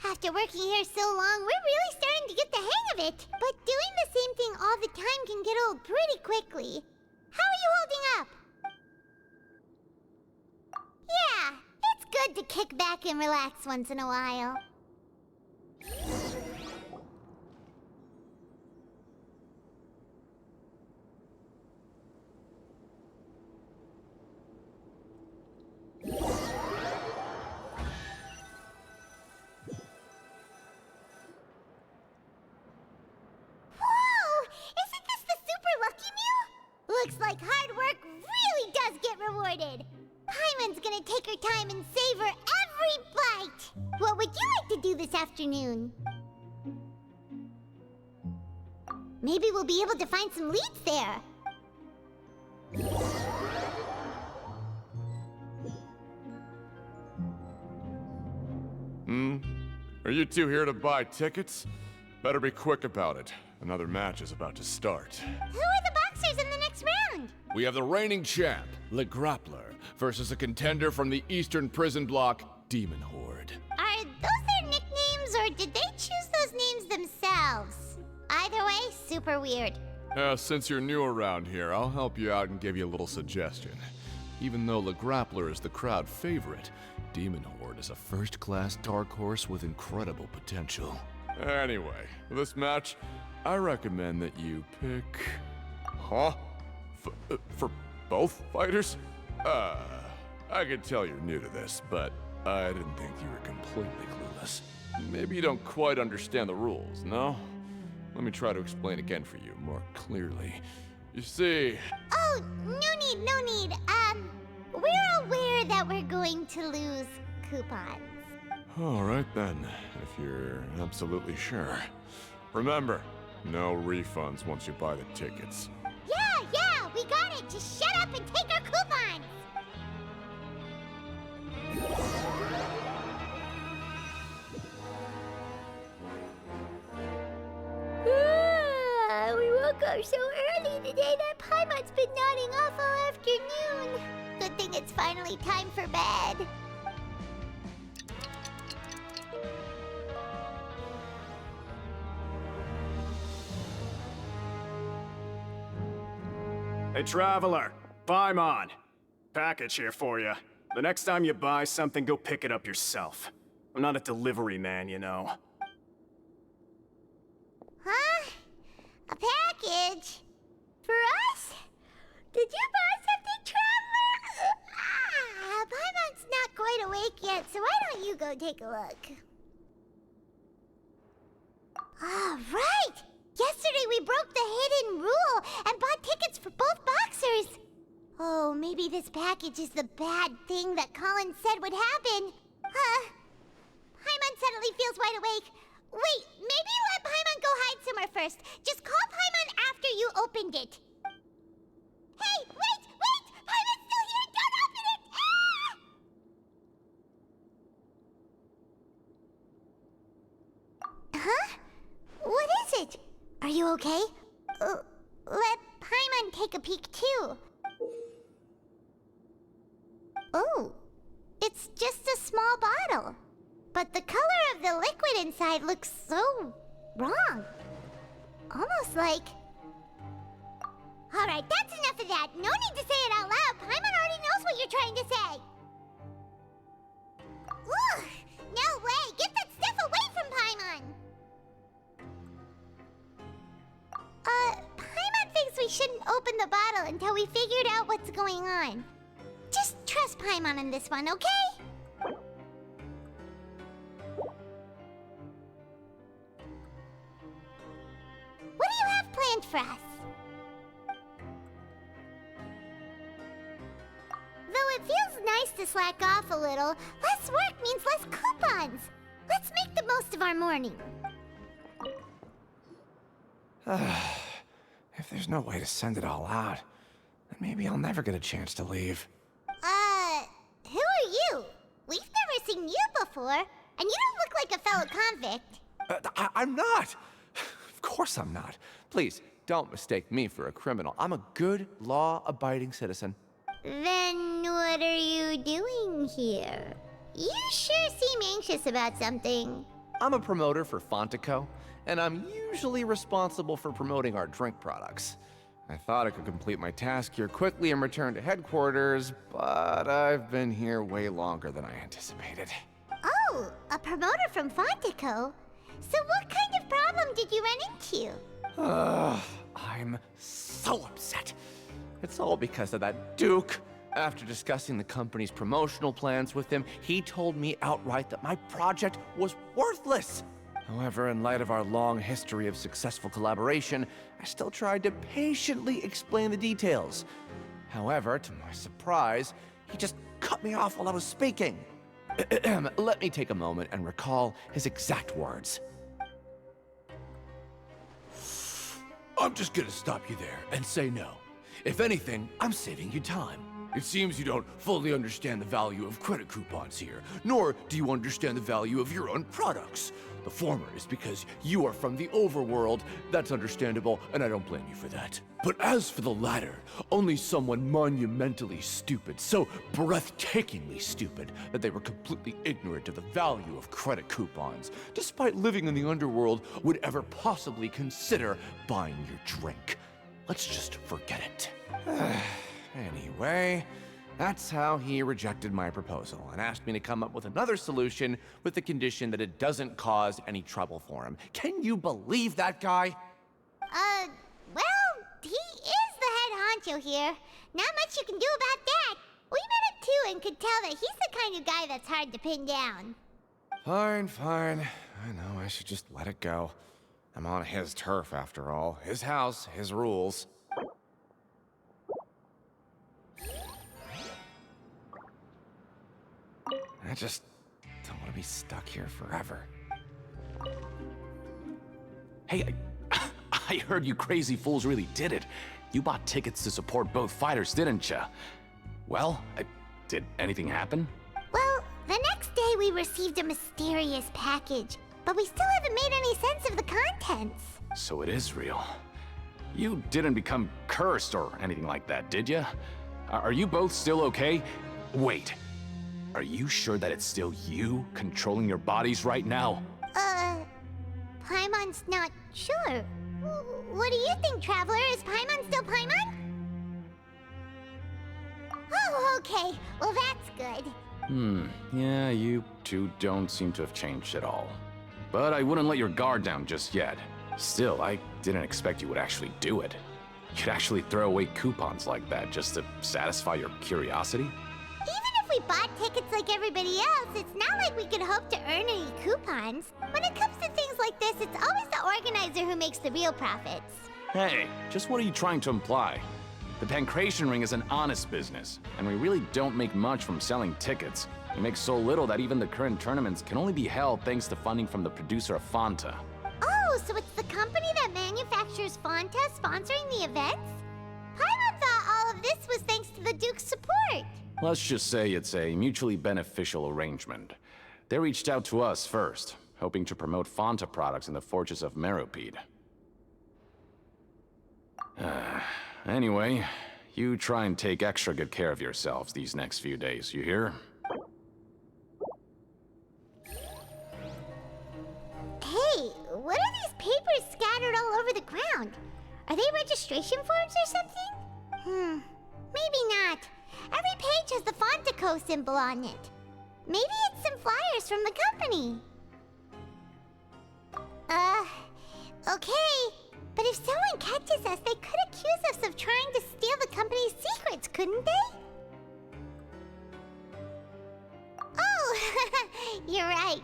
After working here so long, we're really starting to get the hang of it. But doing the same thing all the time can get old pretty quickly. How are you holding up? Yeah, it's good to kick back and relax once in a while. Looks like hard work really does get rewarded. Paimon's gonna take her time and savor every bite. What would you like to do this afternoon? Maybe we'll be able to find some leads there. Are you two here to buy tickets? Better be quick about it. Another match is about to start. Who are the boxers in the next round? We have the reigning champ, Le Grappler, versus a contender from the Eastern Prison Block, Demon Horde. Are those their nicknames, or did they choose those names themselves? Either way, super weird. Since you're new around here, I'll help you out and give you a little suggestion. Even though Le Grappler is the crowd favorite, Demon Horde is a first-class dark horse with incredible potential. Anyway, for this match, I recommend that you pick... Huh? For both fighters? I can tell you're new to this, but I didn't think you were completely clueless. Maybe you don't quite understand the rules, no? Let me try to explain again for you more clearly. You see... Oh, no need. We're aware that we're going to lose coupons. All right then, if you're absolutely sure. Remember, no refunds once you buy the tickets. Yeah, we got it. Just shut up and take our coupons. We woke up so early today that Paimon's been nodding off all afternoon. Good thing it's finally time for bed. Hey, Traveler. Paimon. Package here for you. The next time you buy something, go pick it up yourself. I'm not a delivery man, you know. Huh? A package? For us? Did you buy something, Traveler? Paimon's not quite awake yet, so why don't you go take a look? All right! Yesterday we broke the hidden rule and bought tickets for both boxers. Oh, maybe this package is the bad thing that Colin said would happen. Paimon suddenly feels wide awake. Wait, maybe let Paimon go hide somewhere first. Just call Paimon after you opened it. Hey, wait! Paimon's still here! Don't open it! Ah! Huh? What is it? you okay? Let Paimon take a peek too. Oh, it's just a small bottle. But the color of the liquid inside looks so wrong. Almost like... Alright, that's enough of that. No need to say it out loud. Paimon already knows what you're trying to say. Ugh! No way! Get that stuff away from Paimon! Paimon thinks we shouldn't open the bottle until we figured out what's going on. Just trust Paimon on this one, okay? What do you have planned for us? Though it feels nice to slack off a little, less work means less coupons. Let's make the most of our morning. If there's no way to send it all out, then maybe I'll never get a chance to leave. Who are you? We've never seen you before, and you don't look like a fellow convict. I'm not! Of course I'm not. Please, don't mistake me for a criminal. I'm a good, law-abiding citizen. Then what are you doing here? You sure seem anxious about something. I'm a promoter for Fontico, and I'm usually responsible for promoting our drink products. I thought I could complete my task here quickly and return to headquarters, but I've been here way longer than I anticipated. Oh, a promoter from Fontico? So what kind of problem did you run into? I'm so upset. It's all because of that Duke. After discussing the company's promotional plans with him, he told me outright that my project was worthless. However, in light of our long history of successful collaboration, I still tried to patiently explain the details. However, to my surprise, he just cut me off while I was speaking. Let me take a moment and recall his exact words. I'm just gonna stop you there and say no. If anything, I'm saving you time. It seems you don't fully understand the value of credit coupons here, nor do you understand the value of your own products. The former is because you are from the overworld. That's understandable, and I don't blame you for that. But as for the latter, only someone monumentally stupid, so breathtakingly stupid, that they were completely ignorant of the value of credit coupons, despite living in the underworld, would ever possibly consider buying your drink. Let's just forget it. Anyway, that's how he rejected my proposal and asked me to come up with another solution with the condition that it doesn't cause any trouble for him. Can you believe that guy? Well, he is the head honcho here. Not much you can do about that. We met him too and could tell that he's the kind of guy that's hard to pin down. Fine. I know I should just let it go. I'm on his turf after all. His house, his rules. I just don't want to be stuck here forever. Hey, I heard you crazy fools really did it. You bought tickets to support both fighters, didn't ya? Well, did anything happen? Well, the next day we received a mysterious package, but we still haven't made any sense of the contents. So it is real. You didn't become cursed or anything like that, did ya? Are you both still okay? Wait. Are you sure that it's still you controlling your bodies right now? Paimon's not sure. What do you think, Traveler? Is Paimon still Paimon? Oh, okay. Well, that's good. Yeah, you two don't seem to have changed at all. But I wouldn't let your guard down just yet. Still, I didn't expect you would actually do it. You'd actually throw away coupons like that just to satisfy your curiosity? We bought tickets like everybody else. It's not like we could hope to earn any coupons. When it comes to things like this, it's always the organizer who makes the real profits. Hey, just what are you trying to imply? The Pancration Ring is an honest business, and we really don't make much from selling tickets. We make so little that even the current tournaments can only be held thanks to funding from the producer of Fanta. Oh, so it's the company that manufactures Fanta sponsoring the events? Paimon thought all of this was thanks to the Duke's support. Let's just say it's a mutually beneficial arrangement. They reached out to us first, hoping to promote Fanta products in the Fortress of Meropide. Anyway, you try and take extra good care of yourselves these next few days, you hear? Hey, what are these papers scattered all over the ground? Are they registration forms or something? Maybe not. Every page has the Fontico symbol on it. Maybe it's some flyers from the company. Okay. But if someone catches us, they could accuse us of trying to steal the company's secrets, couldn't they? Oh, you're right.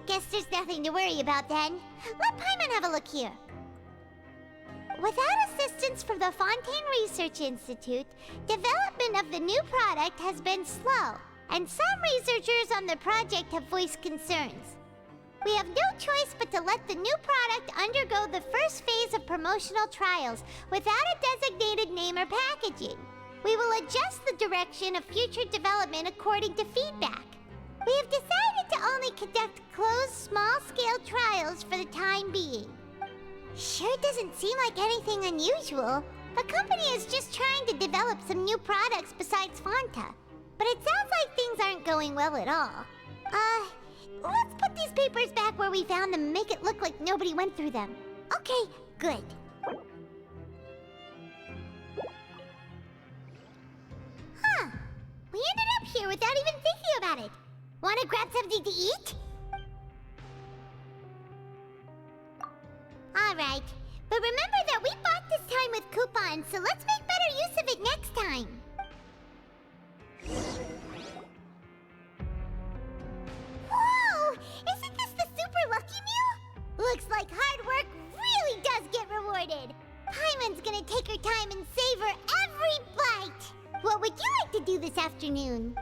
Guess there's nothing to worry about then. Let Paimon have a look here. Without assistance from the Fontaine Research Institute, development of the new product has been slow, and some researchers on the project have voiced concerns. We have no choice but to let the new product undergo the first phase of promotional trials without a designated name or packaging. We will adjust the direction of future development according to feedback. We have decided to only conduct closed, small-scale trials for the time being. Sure doesn't seem like anything unusual. The company is just trying to develop some new products besides Fanta. But it sounds like things aren't going well at all. Let's put these papers back where we found them and make it look like nobody went through them. Okay, good. Huh. We ended up here without even thinking about it. Wanna grab something to eat? Alright, but remember that we bought this time with coupons, so let's make better use of it next time. Whoa! Isn't this the Super Lucky Meal? Looks like hard work really does get rewarded. Paimon's gonna take her time and savor every bite. What would you like to do this afternoon?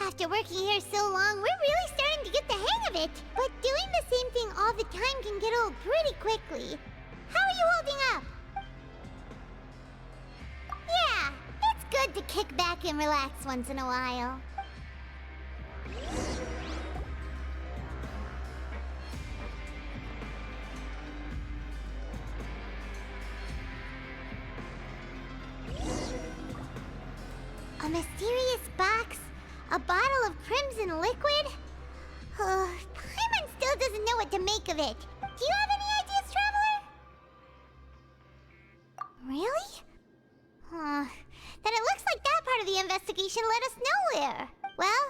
After working here so long, we're really starting to get the hang of it. But doing the same thing all the time can get old pretty quickly. How are you holding up? Yeah, it's good to kick back and relax once in a while. A mysterious box? A bottle of crimson liquid? Paimon still doesn't know what to make of it. Do you have any ideas, Traveler? Really? Then it looks like that part of the investigation led us nowhere. Well,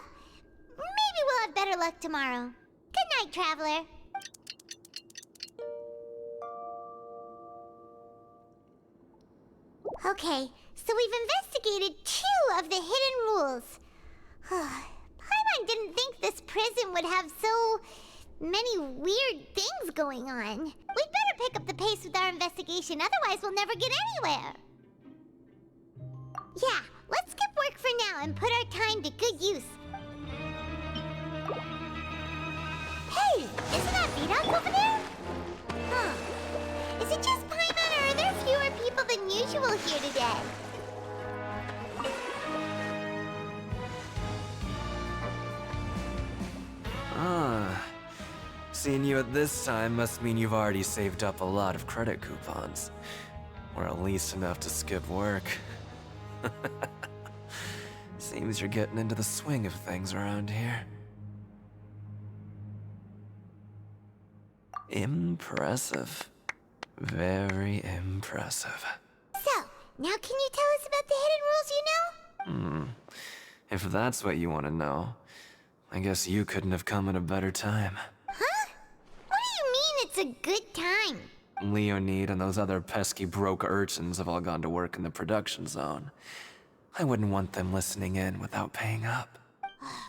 maybe we'll have better luck tomorrow. Good night, Traveler. Okay, so we've investigated 2 of the hidden rules. Paimon didn't think this prison would have so many weird things going on. We'd better pick up the pace with our investigation, otherwise we'll never get anywhere. Yeah, let's skip work for now and put our time to good use. Hey, isn't that Vidoc over there? Is it just Paimon, or are there fewer people than usual here today? Seeing you at this time must mean you've already saved up a lot of credit coupons. Or at least enough to skip work. Seems you're getting into the swing of things around here. Impressive. Very impressive. So, now can you tell us about the hidden rules you know? If that's what you want to know, I guess you couldn't have come at a better time. Huh? What do you mean it's a good time? Leonid and those other pesky broke urchins have all gone to work in the production zone. I wouldn't want them listening in without paying up.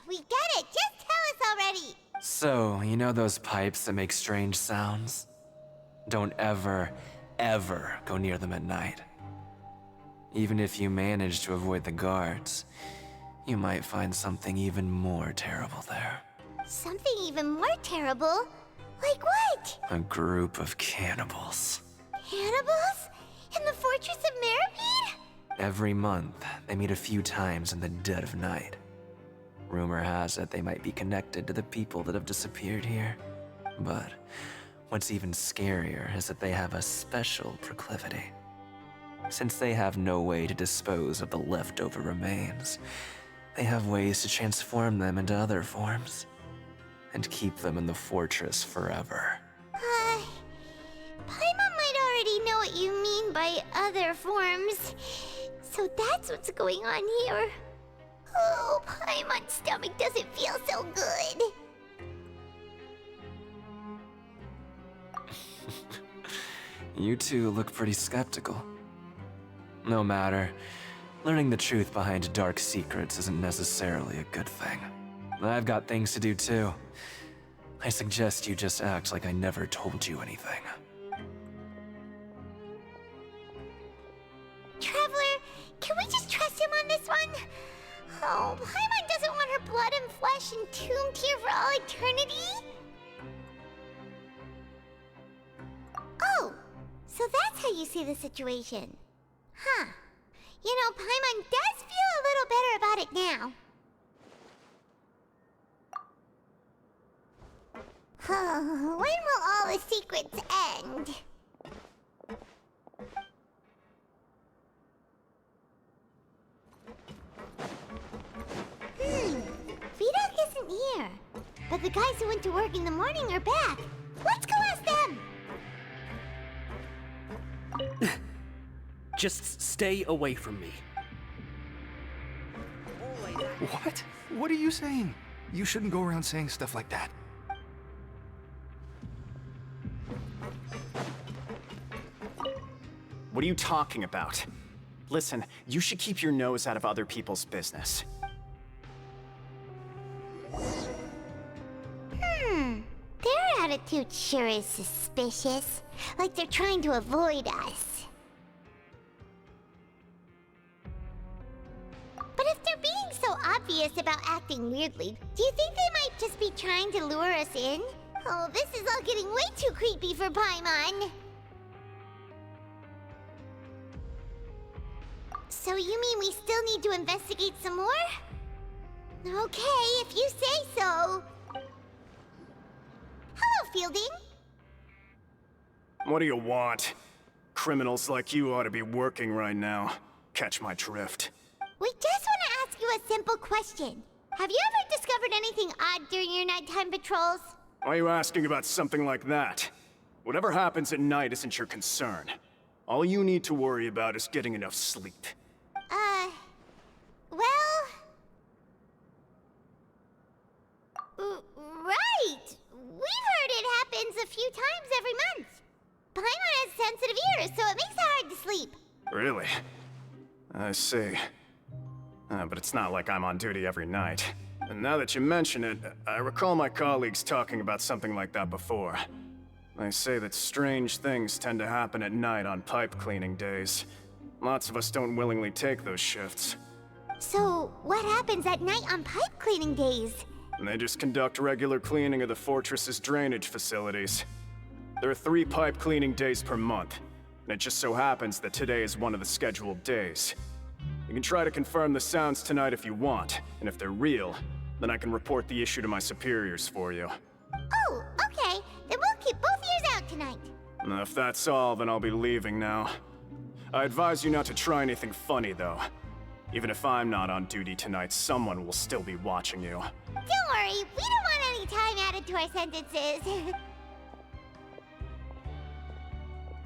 We get it! Just tell us already! So, you know those pipes that make strange sounds? Don't ever, ever go near them at night. Even if you manage to avoid the guards, you might find something even more terrible there. Something even more terrible? Like what? A group of cannibals. Cannibals? In the Fortress of Meripede? Every month, they meet a few times in the dead of night. Rumor has it they might be connected to the people that have disappeared here. But what's even scarier is that they have a special proclivity. Since they have no way to dispose of the leftover remains, they have ways to transform them into other forms and keep them in the fortress forever. Paimon might already know what you mean by other forms. So that's what's going on here. Oh, Paimon's stomach doesn't feel so good. You two look pretty skeptical. No matter. Learning the truth behind dark secrets isn't necessarily a good thing. I've got things to do too. I suggest you just act like I never told you anything. Traveler, can we just trust him on this one? Oh, Paimon doesn't want her blood and flesh entombed here for all eternity? Oh, so that's how you see the situation. Huh. You know, Paimon does feel a little better about it now. When will all the secrets end? Vidocq isn't here. But the guys who went to work in the morning are back. Let's go ask them! Just stay away from me. What? What are you saying? You shouldn't go around saying stuff like that. What are you talking about? Listen, you should keep your nose out of other people's business. Their attitude sure is suspicious. Like they're trying to avoid us. But if they're being so obvious about acting weirdly, do you think they might just be trying to lure us in? Oh, this is all getting way too creepy for Paimon. So you mean we still need to investigate some more? Okay, if you say so. Hello, Fielding. What do you want? Criminals like you ought to be working right now. Catch my drift. We just want to ask you a simple question. Have you ever discovered anything odd during your nighttime patrols? Why are you asking about something like that? Whatever happens at night isn't your concern. All you need to worry about is getting enough sleep. Right! We've heard it happens a few times every month. Paimon has sensitive ears, so it makes it hard to sleep. Really? I see. But it's not like I'm on duty every night. And now that you mention it, I recall my colleagues talking about something like that before. They say that strange things tend to happen at night on pipe cleaning days. Lots of us don't willingly take those shifts. So, what happens at night on pipe cleaning days? And they just conduct regular cleaning of the fortress's drainage facilities. There are 3 pipe cleaning days per month, and it just so happens that today is one of the scheduled days. You can try to confirm the sounds tonight if you want, and if they're real, then I can report the issue to my superiors for you. Oh, okay. Then we'll keep both ears out tonight. And if that's all, then I'll be leaving now. I advise you not to try anything funny, though. Even if I'm not on duty tonight, someone will still be watching you. Don't worry, we don't want any time added to our sentences.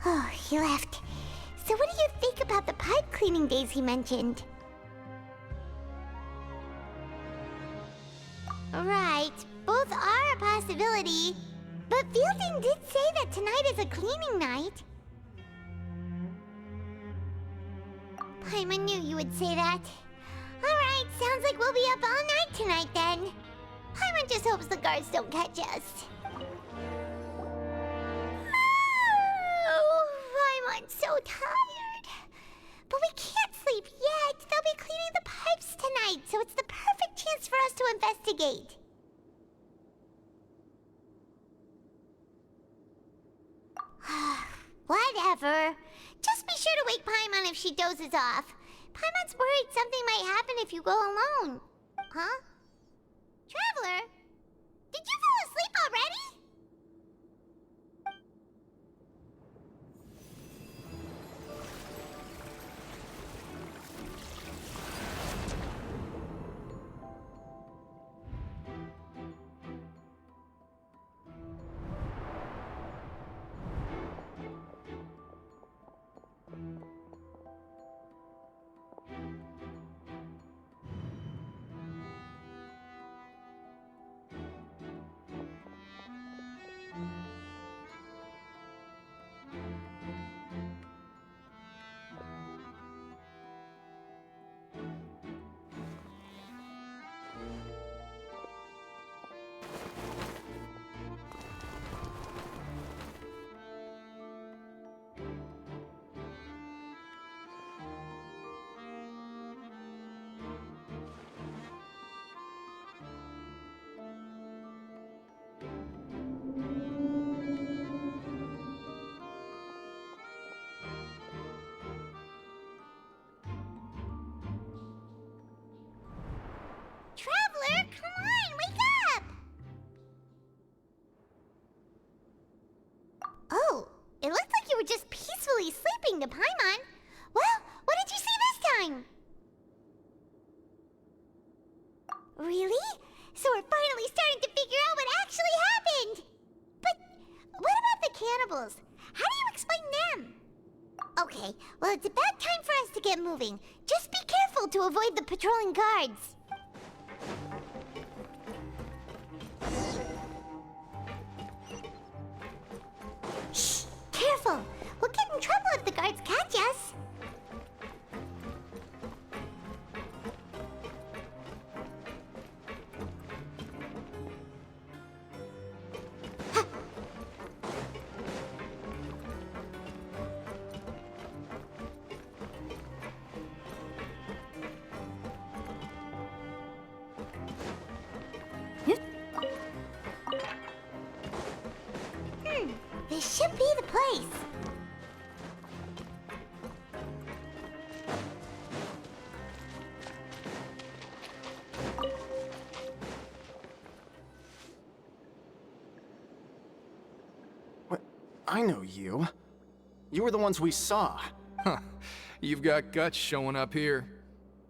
Oh, he left. So what do you think about the pipe cleaning days he mentioned? Right, both are a possibility. But Fielding did say that tonight is a cleaning night. Paimon knew you would say that. Alright, sounds like we'll be up all night tonight then. Paimon just hopes the guards don't catch us. Oh, Paimon's so tired. But we can't sleep yet. They'll be cleaning the pipes tonight, so it's the perfect chance for us to investigate. Whatever. Just be sure to wake Paimon if she dozes off. Paimon's worried something might happen if you go alone. Huh? Traveler? Did you fall asleep already? to Paimon. Well, what did you see this time? Really? So we're finally starting to figure out what actually happened! But what about the cannibals? How do you explain them? Okay, well it's about time for us to get moving. Just be careful to avoid the patrolling guards. Shh! Careful! We'll get in trouble if the guards catch us. This should be the place. What? I know you. You were the ones we saw. Huh. You've got guts showing up here.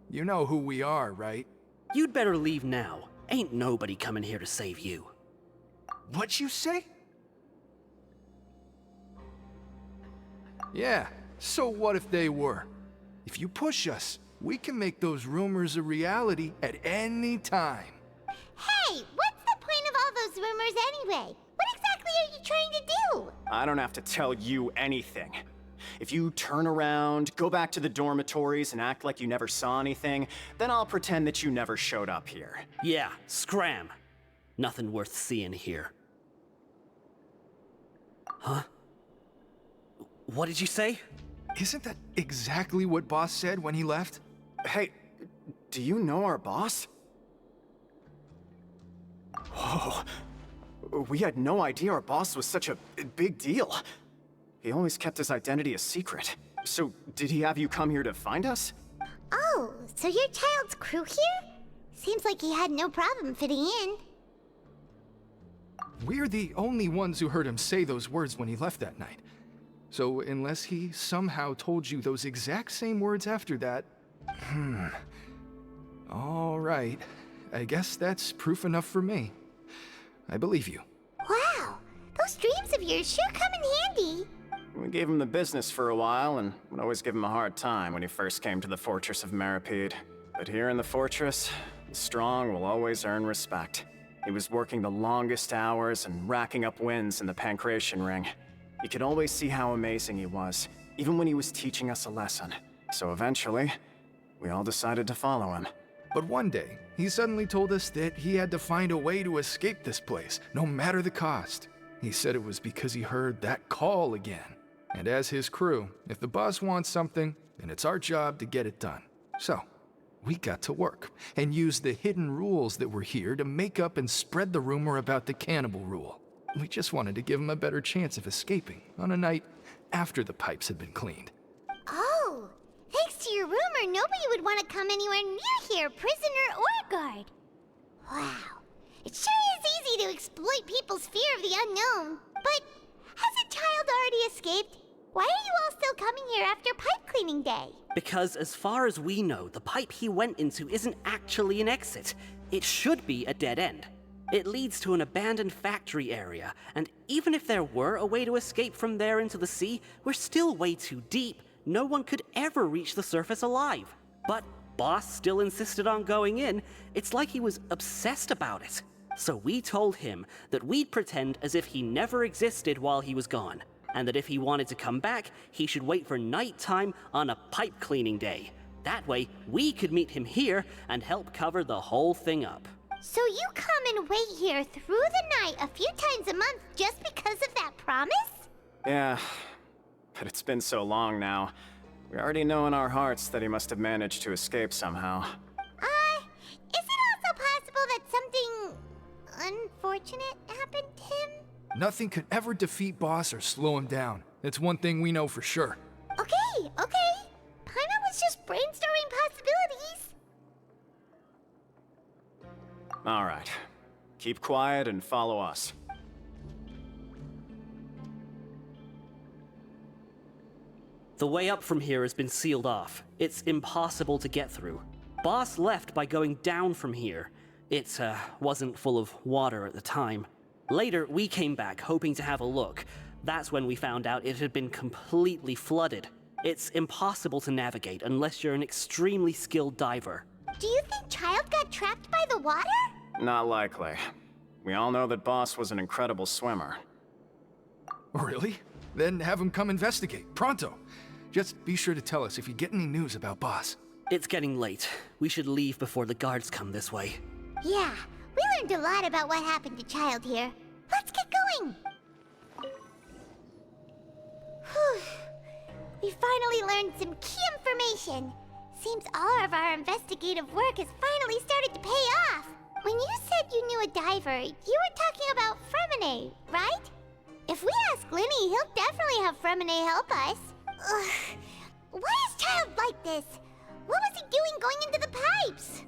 You know who we are, right? You'd better leave now. Ain't nobody coming here to save you. What'd you say? Yeah, so what if they were? If you push us, we can make those rumors a reality at any time. Hey, what's the point of all those rumors anyway? What exactly are you trying to do? I don't have to tell you anything. If you turn around, go back to the dormitories and act like you never saw anything, then I'll pretend that you never showed up here. Yeah, scram. Nothing worth seeing here. Huh? What did you say? Isn't that exactly what Boss said when he left? Hey, do you know our boss? Whoa. We had no idea our boss was such a big deal. He always kept his identity a secret. So, did he have you come here to find us? Oh, so your child's crew here? Seems like he had no problem fitting in. We're the only ones who heard him say those words when he left that night. So unless he somehow told you those exact same words after that... All right. I guess that's proof enough for me. I believe you. Wow, those dreams of yours sure come in handy. We gave him the business for a while and would always give him a hard time when he first came to the Fortress of Meripede. But here in the fortress, the strong will always earn respect. He was working the longest hours and racking up wins in the Pancration Ring. You could always see how amazing he was, even when he was teaching us a lesson. So eventually, we all decided to follow him. But one day, he suddenly told us that he had to find a way to escape this place, no matter the cost. He said it was because he heard that call again. And as his crew, if the boss wants something, then it's our job to get it done. So, we got to work, and used the hidden rules that were here to make up and spread the rumor about the cannibal rule. We just wanted to give him a better chance of escaping on a night after the pipes had been cleaned. Oh, thanks to your rumor, nobody would want to come anywhere near here, prisoner or guard. Wow, it sure is easy to exploit people's fear of the unknown. But has a child already escaped? Why are you all still coming here after pipe cleaning day? Because as far as we know, the pipe he went into isn't actually an exit. It should be a dead end. It leads to an abandoned factory area, and even if there were a way to escape from there into the sea, we're still way too deep. No one could ever reach the surface alive. But Boss still insisted on going in. It's like he was obsessed about it. So we told him that we'd pretend as if he never existed while he was gone, and that if he wanted to come back, he should wait for nighttime on a pipe cleaning day. That way, we could meet him here and help cover the whole thing up. So you come and wait here through the night a few times a month just because of that promise? Yeah, but it's been so long now. We already know in our hearts that he must have managed to escape somehow. Is it also possible that something unfortunate happened to him? Nothing could ever defeat Boss or slow him down. It's one thing we know for sure. Okay. Paimon was just brainstorming possibilities. All right. Keep quiet and follow us. The way up from here has been sealed off. It's impossible to get through. Boss left by going down from here. It wasn't full of water at the time. Later, we came back hoping to have a look. That's when we found out it had been completely flooded. It's impossible to navigate unless you're an extremely skilled diver. Do you think Childe got trapped by the water? Not likely. We all know that Boss was an incredible swimmer. Really? Then have him come investigate, pronto. Just be sure to tell us if you get any news about Boss. It's getting late. We should leave before the guards come this way. Yeah, we learned a lot about what happened to Childe here. Let's get going! Whew. We finally learned some key information. Seems all of our investigative work has finally started to pay off. When you said you knew a diver, you were talking about Freminet, right? If we ask Linny, he'll definitely have Freminet help us. Ugh. Why is Childe like this? What was he doing going into the pipes?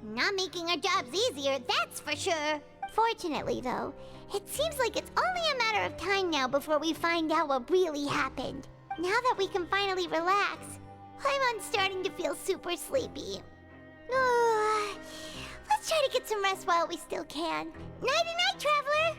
Not making our jobs easier, that's for sure. Fortunately, though, it seems like it's only a matter of time now before we find out what really happened. Now that we can finally relax, I'm starting to feel super sleepy. Let's try to get some rest while we still can. Nighty-night, traveler!